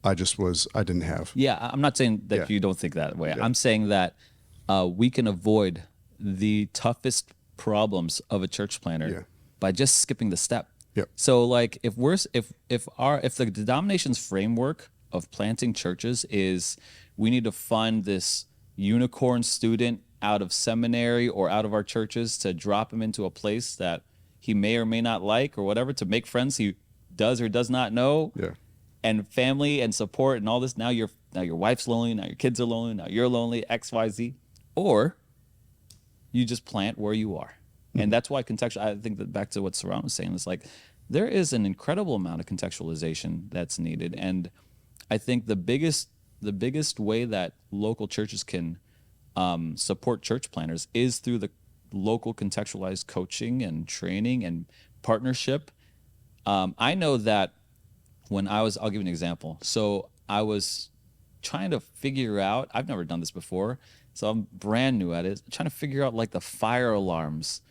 I didn't have. Yeah, I'm not saying that you don't think that way. Yeah. I'm saying that we can avoid the toughest problems of a church planner by just skipping the step. Yep. So, like, if the denomination's framework of planting churches is we need to fund this unicorn student out of seminary or out of our churches to drop him into a place that he may or may not like, or whatever, to make friends he does or does not know. Yeah. And family and support and all this. Now your wife's lonely. Now your kids are lonely. Now you're lonely. X, Y, Z. Or you just plant where you are. Mm-hmm. And that's why I think that back to what Saran was saying, it's like there is an incredible amount of contextualization that's needed. And I think the biggest way that local churches can support church planners is through the local contextualized coaching and training and partnership. I know that I'll give you an example. So I was trying to figure out, I've never done this before, so I'm brand new at it, trying to figure out like the fire alarms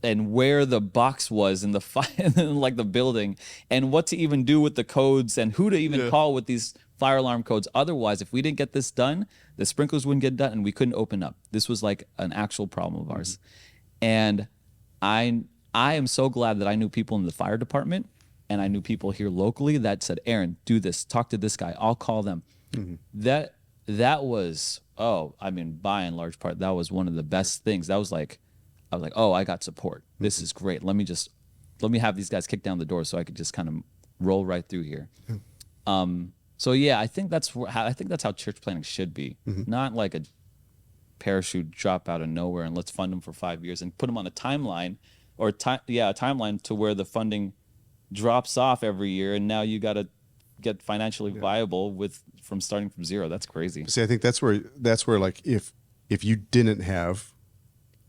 and where the box was in the like the building, and what to even do with the codes and who to even call with these fire alarm codes. Otherwise, if we didn't get this done, the sprinklers wouldn't get done and we couldn't open up. This was like an actual problem of ours. And I am so glad that I knew people in the fire department, and I knew people here locally that said, Aaron, do this, talk to this guy, I'll call them. Mm-hmm. That was, by and large part, that was one of the best things. I was like, oh, I got support. This is great. Let me have these guys kick down the door so I could just kind of roll right through here. So yeah, I think that's how church planning should be. Mm-hmm. Not like a parachute drop out of nowhere and let's fund them for 5 years and put them on a timeline, or a timeline to where the funding drops off every year, and now you got to get financially viable from starting from zero. That's crazy. See, I think that's where like if you didn't have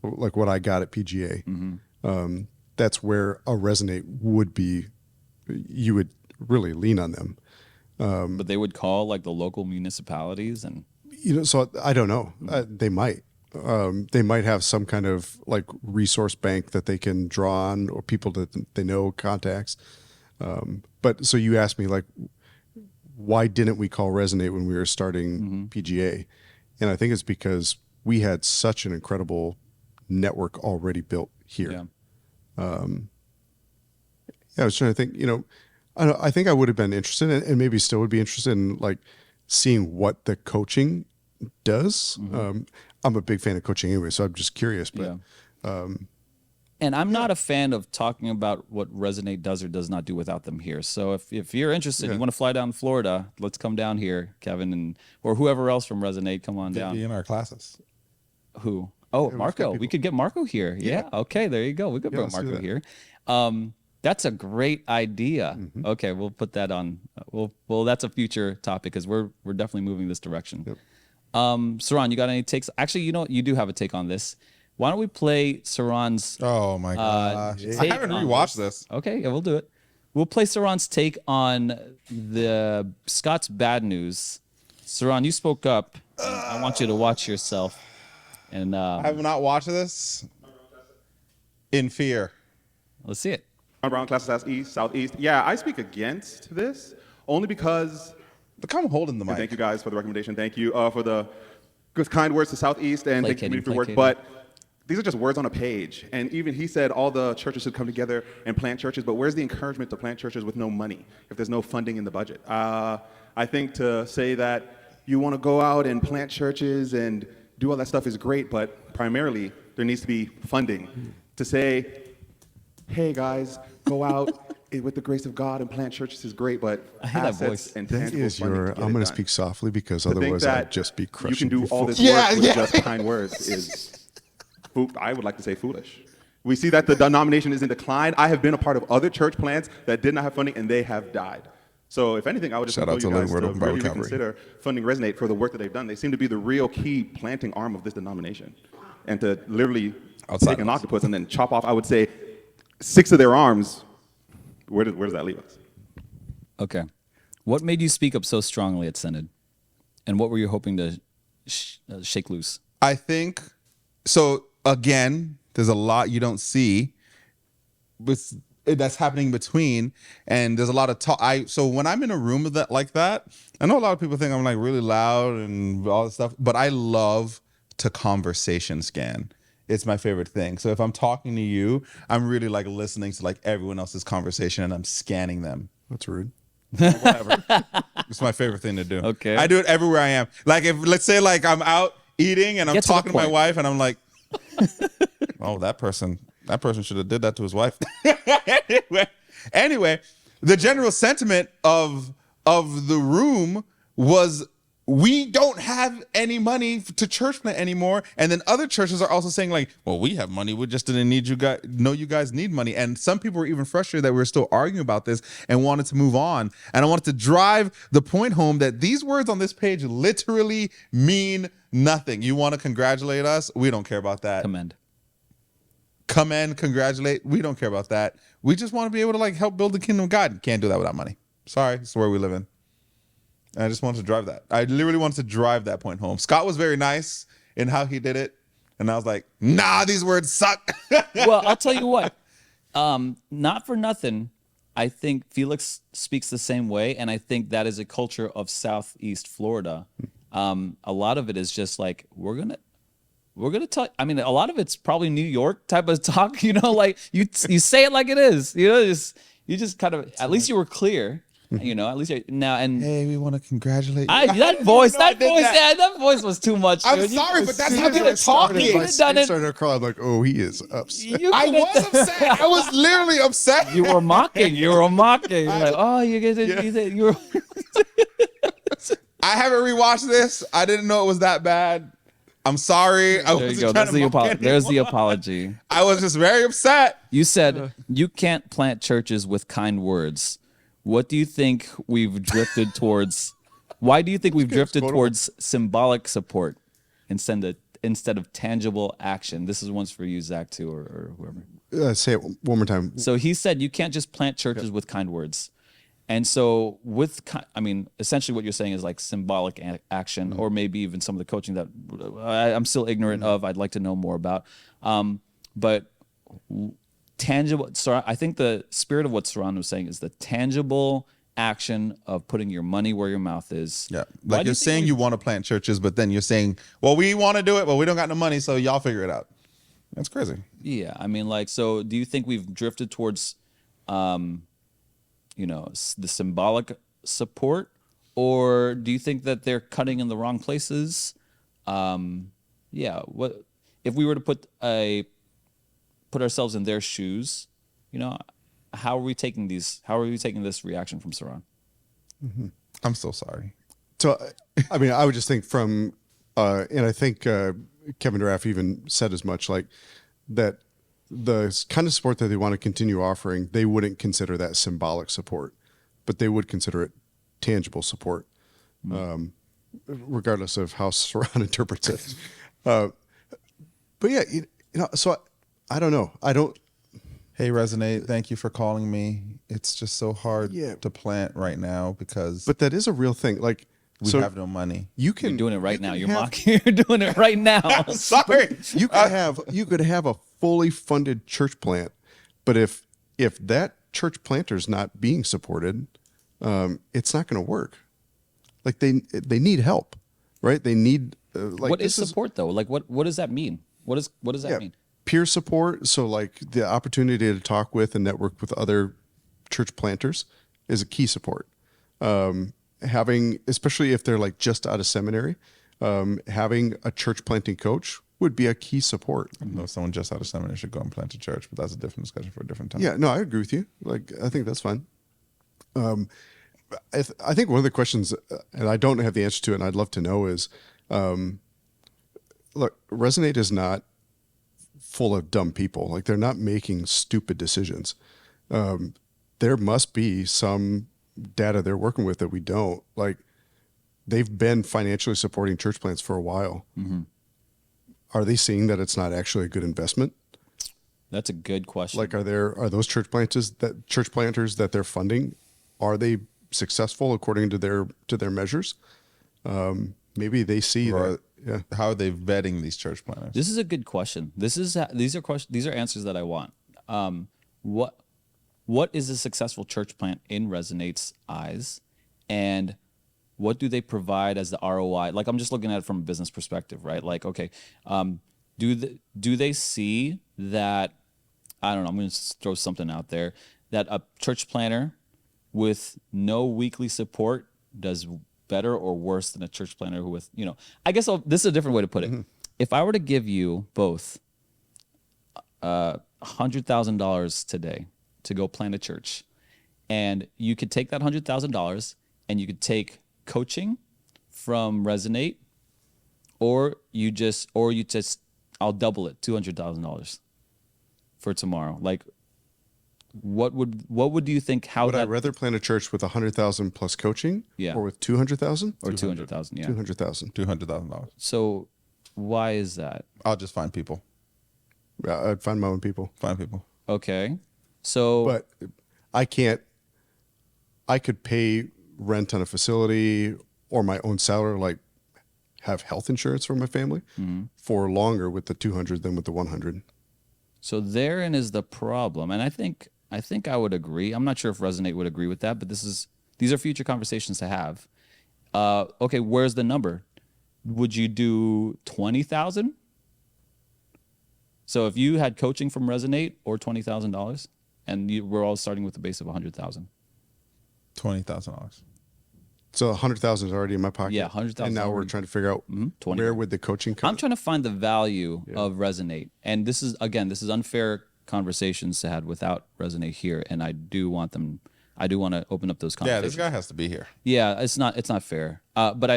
like what I got at PGA, mm-hmm. That's where a Resonate would be. You would really lean on them. But they would call like the local municipalities, and so I don't know. They might. They might have some kind of like resource bank that they can draw on, or people that they know, contacts. But so you asked me, like, why didn't we call Resonate when we were starting PGA? And I think it's because we had such an incredible network already built here. Yeah. I was trying to think, I think I would have been interested and maybe still would be interested in like seeing what the coaching does. I'm a big fan of coaching anyway, so I'm just curious, but and I'm not a fan of talking about what Resonate does or does not do without them here. So if you're interested, you want to fly down to Florida, let's come down here, Kevin, or whoever else from Resonate, come on down. Be in our classes. Who? Oh, Marco. We could get Marco here. Yeah. Okay, there you go. We could bring let's do Marco that. here. That's a great idea. Okay, we'll put that on. Well, that's a future topic because we're definitely moving this direction. Yep. Saran, you got any takes? Actually, you know what? You do have a take on this. Why don't we play Saran's Oh my gosh. I take haven't on rewatched this. Okay, yeah, we'll do it. We'll play Saran's take on the Scott's bad news. Saran, you spoke up. I want you to watch yourself. And I have not watched this in fear. let's see it. I'm Brown, class of Southeast. Yeah, I speak against this only because. Look, I'm holding the mic. Thank you guys for the recommendation. Thank you for the good, kind words to Southeast and thank you Placating, for your work. placating. But these are just words on a page. And even he said all the churches should come together and plant churches. But where's the encouragement to plant churches with no money if there's no funding in the budget? I think to say that you want to go out and plant churches and do all that stuff is great, but primarily there needs to be funding. To say, hey guys, go out with the grace of God and plant churches is great, but I hear that assets voice. and that tangible is funding your, to get I'm it going to done. speak softly because To think otherwise that I'd just be you crushing can do all full- this Yeah, work with yeah. just kind words is, I would like to say, foolish. We see that the denomination is in decline. I have been a part of other church plants that did not have funding, and they have died. So if anything, I would just Shout out implore to you guys Living Word to Open Bible really Calvary. reconsider funding Resonate for the work that they've done. They seem to be the real key planting arm of this denomination. And to literally Outside take of an us. octopus and then chop off, I would say, 6 of their arms, where does that leave us? Okay. What made you speak up so strongly at Synod? And what were you hoping to shake loose? I think so. Again, there's a lot you don't see that's happening between, and there's a lot of talk. So when I'm in a room like that, I know a lot of people think I'm like really loud and all this stuff, but I love to conversation scan. It's my favorite thing. So if I'm talking to you, I'm really like listening to like everyone else's conversation and I'm scanning them. That's rude. Whatever. It's my favorite thing to do. Okay. I do it everywhere I am. Like if let's say like I'm out eating and I'm Get to the talking to my point. wife and I'm like, oh, that person should have did that to his wife. anyway, the general sentiment of the room was we don't have any money to church plant anymore. And then other churches are also saying like, well, we have money. We just didn't need you guys. No, you guys need money. And some people were even frustrated that we were still arguing about this and wanted to move on. And I wanted to drive the point home that these words on this page literally mean nothing. You want to congratulate us? We don't care about that. Commend. Come in, congratulate. We don't care about that. We just want to be able to like help build the kingdom of God. Can't do that without money. Sorry, it's where we live in. And I just wanted to drive that. I literally wanted to drive that point home. Scott was very nice in how he did it. And I was like, nah, these words suck. Well, I'll tell you what. Not for nothing, I think Felix speaks the same way, and I think that is a culture of Southeast Florida. A lot of it is just like we're gonna talk. I mean, a lot of it's probably New York type of talk. You know, like you say it like it is. You know, you just kind of. At least you were clear. You know, at least now and. Hey, we want to congratulate you. That voice was too much. I'm Dude. sorry, but that's how As soon they as were I talking. started, You my could've done skin it. started to crawl. I'm like, oh, he is upset. You I could've- was upset. I was literally upset. You were mocking. You're like, oh, you get it. You were. I haven't rewatched this. I didn't know it was that bad. I'm sorry. I There you wasn't go. trying to mock There's the anyone. apology. I was just very upset. You said you can't plant churches with kind words. What do you think we've drifted towards? Why do you think we've drifted towards symbolic support instead of tangible action? This is one's for you, Zach, too, or whoever. Say it one more time. So he said you can't just plant churches with kind words. And so essentially what you're saying is like symbolic action, or maybe even some of the coaching that I'm still ignorant of. I'd like to know more about. But tangible. So I think the spirit of what Saran was saying is the tangible action of putting your money where your mouth is. Yeah. Why Like do you're think saying we- you want to plant churches, but then you're saying, well, we want to do it, but we don't got no money, so y'all figure it out. That's crazy. Yeah, I mean, like, so do you think we've drifted towards, the symbolic support, or do you think that they're cutting in the wrong places? What if we were to put ourselves in their shoes? How are we taking this reaction from Saran? I'm so sorry. So, I mean, I would just think from, and I think Kevin Duraf even said as much, like that the kind of support that they want to continue offering, they wouldn't consider that symbolic support, but they would consider it tangible support, regardless of how Saran interprets it. But yeah, so I don't know. I don't. Hey, Resonate, thank you for calling me. It's just so hard Yeah. to plant right now because But that is a real thing. Like, we so have no money. you can You're doing it right you now. can You're have- mocking. You're doing it right now. Sorry. You could have a fully funded church plant, but if that church planter's not being supported, it's not going to work. Like they need help, right? They need What is support though? Like what does that mean? What does that mean? peer support. So like the opportunity to talk with and network with other church planters is a key support. Having, especially if they're like just out of seminary, having a church planting coach would be a key support. I know someone just out of seminary should go and plant a church, but that's a different discussion for a different time. Yeah, no, I agree with you. Like, I think that's fine. I think one of the questions, and I don't have the answer to it, and I'd love to know is, look, Resonate is not full of dumb people. Like, they're not making stupid decisions. There must be some data they're working with that we don't. Like, they've been financially supporting church plants for a while. Mm-hmm. Are they seeing that it's not actually a good investment? That's a good question. Like, are those church planters that they're funding, are they successful according to their measures? Maybe they see that. Yeah. How are they vetting these church planners? This is a good question. These are answers that I want. What is a successful church plant in Resonate's eyes, and what do they provide as the ROI? Like, I'm just looking at it from a business perspective, right? Like, okay, do they see that? I don't know. I'm going to throw something out there that a church planter with no weekly support does better or worse than a church planter who with, I guess this is a different way to put it. Mm-hmm. If I were to give you both $100,000 today to go plant a church, and you could take that $100,000 and you could take coaching from Resonate, or you just I'll double it, $200,000 for tomorrow. Like, what would you think? How would I rather plant a church with 100,000 plus coaching, Yeah. or with 200,000 or 200,000? Yeah, 200,000? $200,000. So why is that? I'll just find people. Yeah, I'd find my own people. Find people. Okay, so But I could pay rent on a facility or my own salary, like have health insurance for my family for longer with the 200 than with the 100. So therein is the problem, and I think I would agree. I'm not sure if Resonate would agree with that, but these are future conversations to have. Okay, where's the number? Would you do 20,000? So if you had coaching from Resonate or $20,000, and we're all starting with the base of 100,000. $20,000. So 100,000 is already in my pocket. Yeah, 100,000 And now we're already. trying to figure out 20. where would the coaching come. I'm trying to find the value of Resonate, and this is unfair conversations to have without Resonate here, and I do want to open up those Yeah, conversations. this guy has to be here. Yeah, it's not fair. But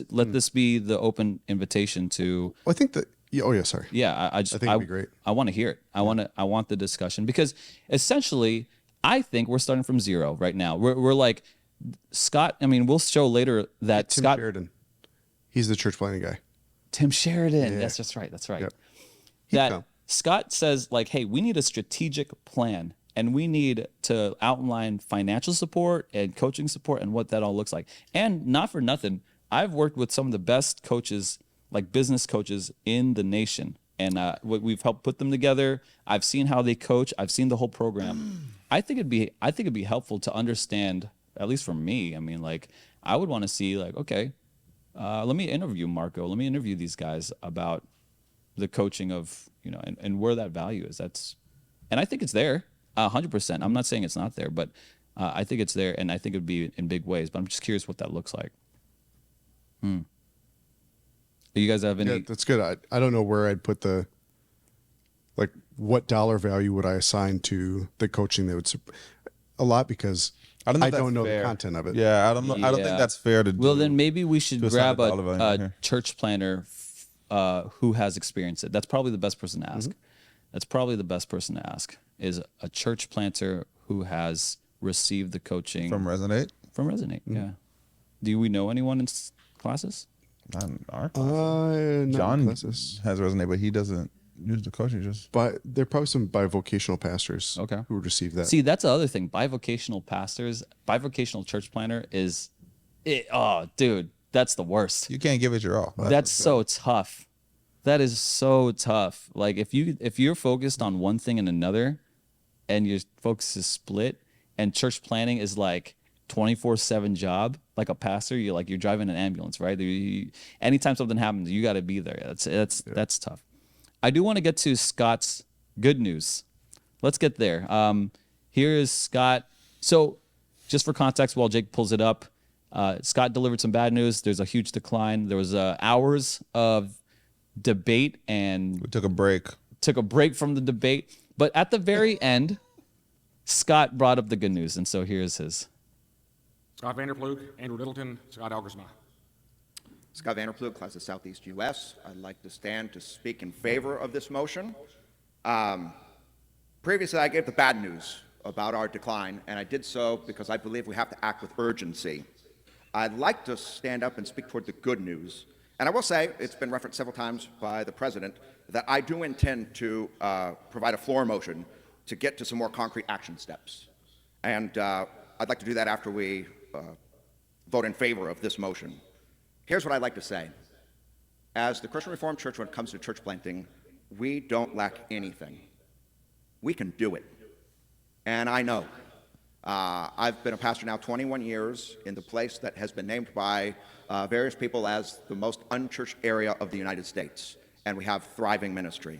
let this be the open invitation to. I think that. Yeah, oh yeah, sorry. Yeah, I think it'd be great. I want to hear it. I want the discussion, because essentially, I think we're starting from zero right now. We're like Scott. I mean, we'll show later that Tim Scott Sheridan. He's the church planning guy. Tim Sheridan. That's just right. That's right. Yep. That come. Scott says, like, hey, we need a strategic plan, and we need to outline financial support and coaching support and what that all looks like. And not for nothing, I've worked with some of the best coaches, like business coaches in the nation, and we've helped put them together. I've seen how they coach. I've seen the whole program. I think it'd be helpful to understand at least for me, I mean, like, I would want to see, like, okay, let me interview Marco. Let me interview these guys about the coaching of, you know, and where that value is. And I think it's there, 100%. I'm not saying it's not there, but I think it's there, and I think it would be in big ways. But I'm just curious what that looks like. Do you guys have any? Yeah, that's good. I don't know where I'd put like what dollar value would I assign to the coaching that would a lot, because I if that's don't know fair. the content of it. Yeah, I don't know. I don't think that's fair to do. Well, then maybe we should to assign grab a dollar value a here. church planner who has experienced it. That's probably the best person to ask. That's probably the best person to ask, is a church planter who has received the coaching From Resonate? From Resonate, yeah. Do we know anyone in classes? Not in our Not John classes. has Resonate, but he doesn't use the coaching. Just But there are probably some bivocational pastors Okay. who would receive that. See, that's the other thing. Bivocational pastors, bivocational church planner oh, dude, that's the worst. you can't give it your all. That's so tough. That is so tough. Like if you're focused on one thing and another, and your focus is split, and church planning is like 24/7 job, like a pastor, you're driving an ambulance, right? Anytime something happens, you got to be there. That's tough. I do want to get to Scott's good news. Let's get there. Here is Scott. So, just for context, while Jake pulls it up, Scott delivered some bad news. There's a huge decline. There was hours of debate, and We took a break. took a break from the debate. But at the very end, Scott brought up the good news, and so here's his. Scott Vanderploeg, Andrew Littleton, Scott Elgersma. Scott Vanderploeg, class of Southeast U.S. I'd like to stand to speak in favor of this motion. Previously, I gave the bad news about our decline, and I did so because I believe we have to act with urgency. I'd like to stand up and speak toward the good news. And I will say, it's been referenced several times by the president, that I do intend to provide a floor motion to get to some more concrete action steps. And I'd like to do that after we vote in favor of this motion. Here's what I'd like to say. As the Christian Reformed Church, when it comes to church planting, we don't lack anything. We can do it. And I know. I've been a pastor now 21 years in the place that has been named by various people as the most unchurched area of the United States. And we have thriving ministry.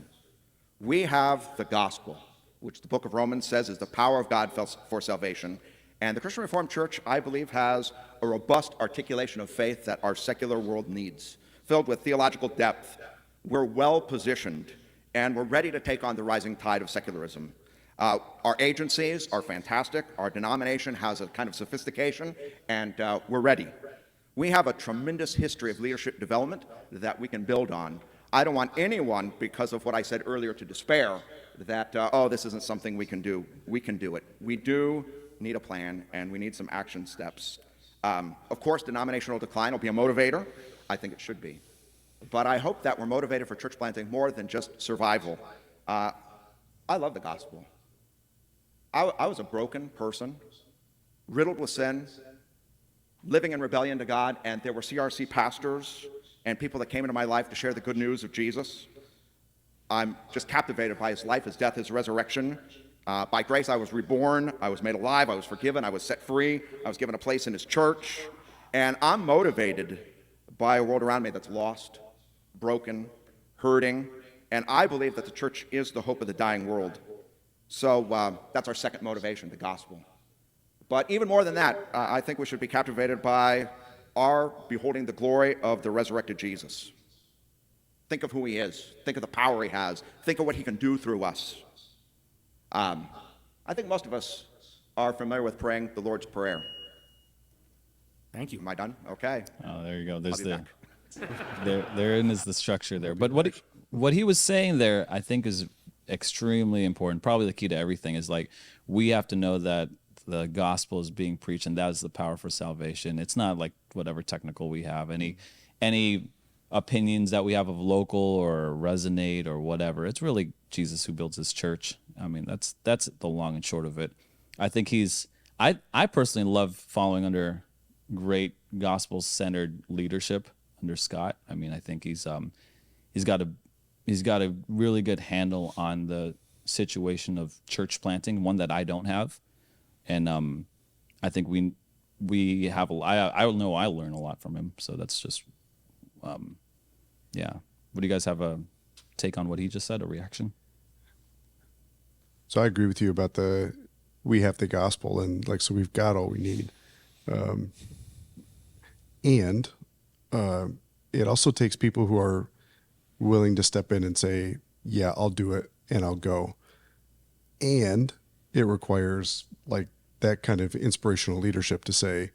We have the gospel, which the book of Romans says is the power of God for salvation. And the Christian Reformed Church, I believe, has a robust articulation of faith that our secular world needs, filled with theological depth. We're well positioned, and we're ready to take on the rising tide of secularism. Our agencies are fantastic. Our denomination has a kind of sophistication, and we're ready. We have a tremendous history of leadership development that we can build on. I don't want anyone, because of what I said earlier, to despair that, oh, this isn't something we can do. We can do it. We do need a plan, and we need some action steps. Of course, denominational decline will be a motivator. I think it should be. But I hope that we're motivated for church planting more than just survival. I love the gospel. I was a broken person, riddled with sin, living in rebellion to God, and there were CRC pastors and people that came into my life to share the good news of Jesus. I'm just captivated by his life, his death, his resurrection. By grace, I was reborn, I was made alive, I was forgiven, I was set free, I was given a place in his church, and I'm motivated by a world around me that's lost, broken, hurting, and I believe that the church is the hope of the dying world. So that's our second motivation, the gospel. But even more than that, I think we should be captivated by our beholding the glory of the resurrected Jesus. Think of who he is. Think of the power he has. Think of what he can do through us. I think most of us are familiar with praying the Lord's Prayer. Thank you. Am I done? Okay. Oh, there you go. There's I'll be therein is the structure there. But what he was saying there, I think, is extremely important. Probably the key to everything is, like, we have to know that the gospel is being preached, and that is the power for salvation. It's not like whatever technical we have, any opinions that we have of local or resonate or whatever. It's really Jesus who builds his church. I mean, that's the long and short of it. I think I personally love following under great gospel-centered leadership under Scott. I mean, I think he's got a really good handle on the situation of church planting, one that I don't have. And I think we have I know I learn a lot from him, so that's just yeah. What do you guys have a take on what he just said, a reaction? So I agree with you about we have the gospel, and like, so we've got all we need. And it also takes people who are willing to step in and say, yeah, I'll do it and I'll go. And it requires like that kind of inspirational leadership to say,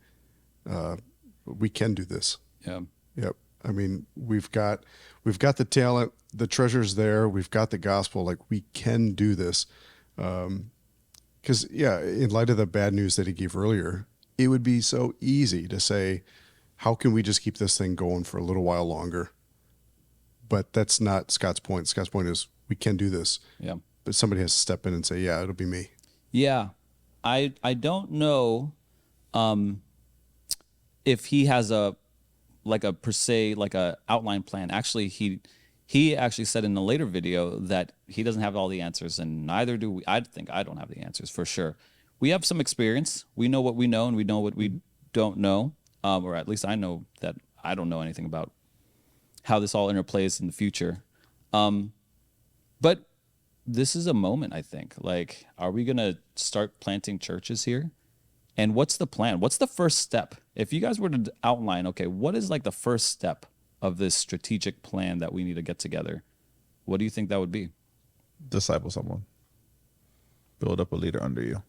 we can do this. Yeah. Yep. I mean, we've got the talent, the treasure's there. We've got the gospel. Like, we can do this. Because yeah, in light of the bad news that he gave earlier, it would be so easy to say, how can we just keep this thing going for a little while longer? But that's not Scott's point. Scott's point is we can do this. Yeah. But somebody has to step in and say, yeah, it'll be me. Yeah. I don't know if he has a per se like a outline plan. Actually, he actually said in a later video that he doesn't have all the answers, and neither do we. I think I don't have the answers for sure. We have some experience. We know what we know, and we know what we don't know, or at least I know that I don't know anything about how this all interplays in the future. But this is a moment, I think. Like, are we going to start planting churches here? And what's the plan? What's the first step? If you guys were to outline, okay, what is like the first step of this strategic plan that we need to get together? What do you think that would be? Disciple someone. Build up a leader under you.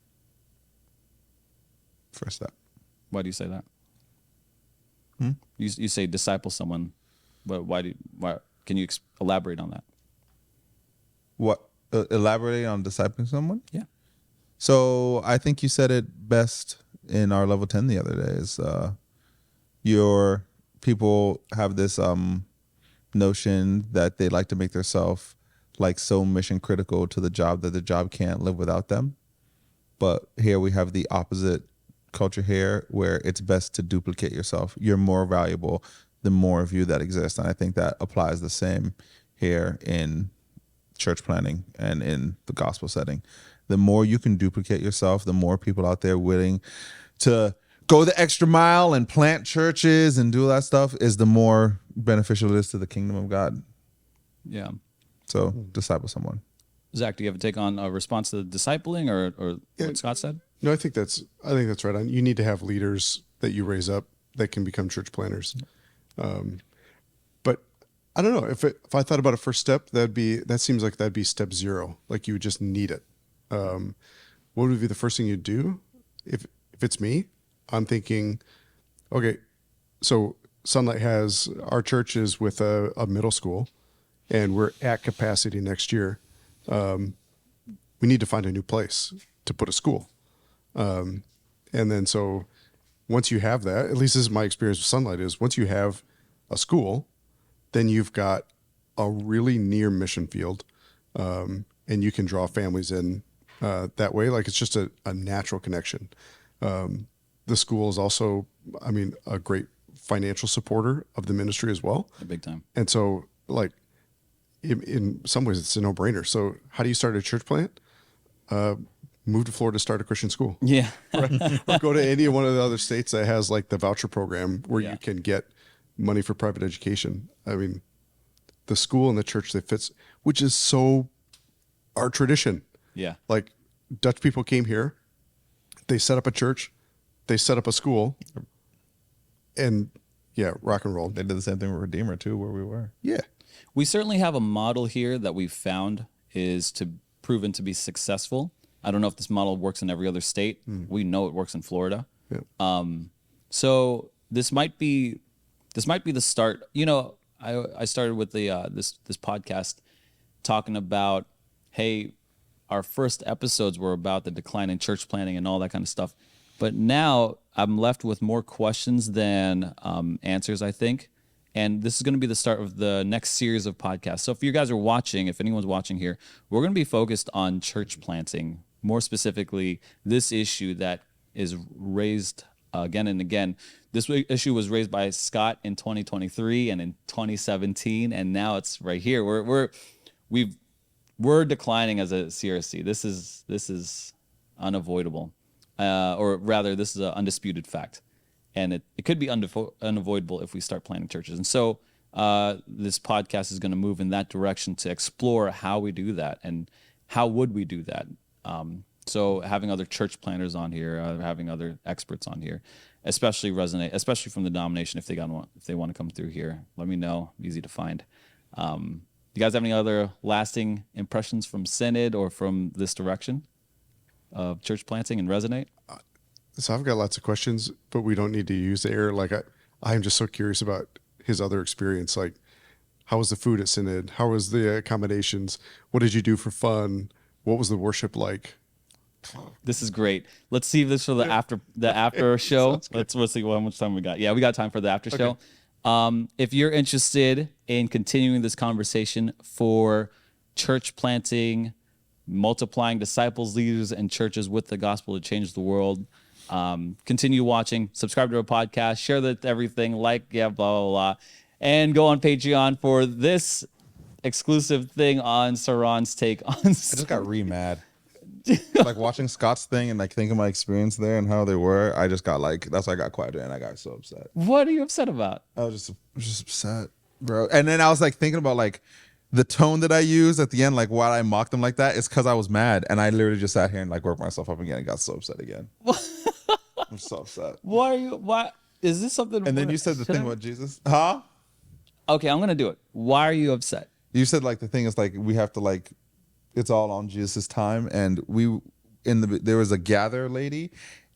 First step. Why do you say that? You say disciple someone, but why can you elaborate on that? What? Elaborate on discipling someone? Yeah. So I think you said it best in our level 10 the other day is your people have this notion that they like to make themselves like so mission critical to the job that the job can't live without them. But here we have the opposite culture here where it's best to duplicate yourself. You're more valuable the more of you that exist. And I think that applies the same here in church planning and in the gospel setting. The more you can duplicate yourself, the more people out there willing to go the extra mile and plant churches and do all that stuff is the more beneficial it is to the kingdom of God. Yeah. So disciple someone. Zach, do you have a take on a response to the discipling or what Scott said? No, I think that's right on. You need to have leaders that you raise up that can become church planners. But I don't know if I thought about a first step, that seems like that'd be step 0. Like, you would just need it. What would be the first thing you'd do? If it's me, I'm thinking, okay, so Sunlight has our church is with a middle school, and we're at capacity next year. We need to find a new place to put a school. And then so once you have that, at least this is my experience with Sunlight, is once you have a school, then you've got a really near mission field, and you can draw families in that way. Like, it's just a natural connection. The school is also, I mean, a great financial supporter of the ministry as well. Big time. And so, like, in some ways, it's a no-brainer. So how do you start a church plant? Move to Florida to start a Christian school. Yeah. Or go to any one of the other states that has like the voucher program where you can get money for private education. I mean, the school and the church that fits, which is so our tradition. Yeah. Like, Dutch people came here, they set up a church, they set up a school, and rock and roll. They did the same thing with Redeemer too, where we were. Yeah. We certainly have a model here that we've found is proven to be successful. I don't know if this model works in every other state. We know it works in Florida. Yeah. So this might be the start. You know, I started with the this podcast talking about, hey, our first episodes were about the decline in church planning and all that kind of stuff. But now I'm left with more questions than answers, I think. And this is going to be the start of the next series of podcasts. So if you guys are watching, if anyone's watching here, we're going to be focused on church planting, more specifically, this issue that is raised again and again. This issue was raised by Scott in 2023 and in 2017, and now it's right here. We're declining as a CRC. This is unavoidable, or rather, this is an undisputed fact. and it could be unavoidable if we start planting churches. And so this podcast is going to move in that direction to explore how we do that and how would we do that. So having other church planners on here, having other experts on here, especially from the denomination if they want to come through here. Let me know. Easy to find. You guys have any other lasting impressions from Synod or from this direction of church planting and Resonate? So I've got lots of questions, but we don't need to use the air. Like I'm just so curious about his other experience. Like, how was the food at Synod? How was the accommodations? What did you do for fun? What was the worship like? This is great. Let's see this for the after show. Let's see how much time we got. Yeah, we got time for the after show. If you're interested in continuing this conversation for church planting, multiplying disciples, leaders, and churches with the gospel to change the world, continue watching, subscribe to our podcast, share that everything, blah, blah, blah, and go on Patreon for this exclusive thing on Saran's take on. I just got mad. Like watching Scott's thing and like thinking my experience there and how they were, I just got like, that's why I got quiet and I got so upset. What are you upset about? I was just upset, bro. And then I was like thinking about like the tone that I used at the end, like why I mocked them like that. It's because I was mad and I literally just sat here and like worked myself up again and got so upset again. I'm so upset. Why is this something? And then you said the thing about Jesus, huh? Okay, I'm gonna do it. Why are you upset? You said like the thing is like we have to like, it's all on Jesus' time, and there was a gather lady,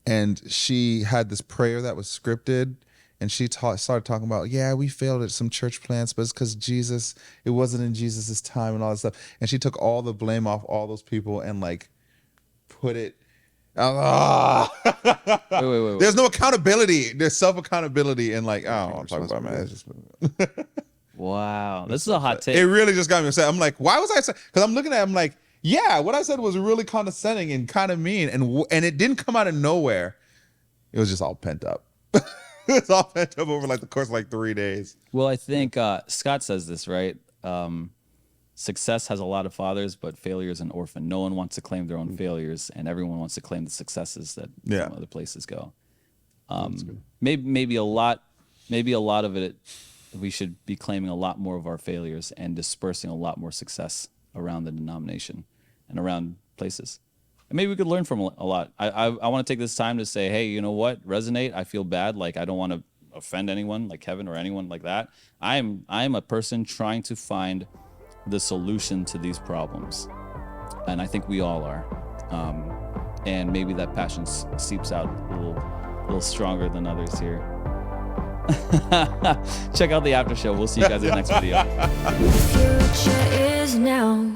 and she had this prayer that was scripted, and she started talking about, yeah, we failed at some church plants, but it's because it wasn't in Jesus' time and all that stuff, and she took all the blame off all those people and like put it. Wait. There's no accountability. There's self-accountability and like, I don't know what I'm talking about, man. It's just... Wow, this is a hot take. It really just got me upset. I'm like, why was I? Because I'm looking at it, I'm like, yeah, what I said was really condescending and kind of mean, and it didn't come out of nowhere. It was just all pent up. It's all pent up over like the course of like 3 days. Well, I think Scott says this, right? Success has a lot of fathers, but failure is an orphan. No one wants to claim their own failures, and everyone wants to claim the successes that some other places go. Maybe a lot of it. We should be claiming a lot more of our failures and dispersing a lot more success around the denomination and around places. And maybe we could learn from a lot. I want to take this time to say, hey, you know what? Resonate. I feel bad. Like, I don't want to offend anyone like Kevin or anyone like that. I'm a person trying to find the solution to these problems. And I think we all are. And maybe that passion seeps out a little stronger than others here. Check out the after show. We'll see you guys in the next video. The future is now.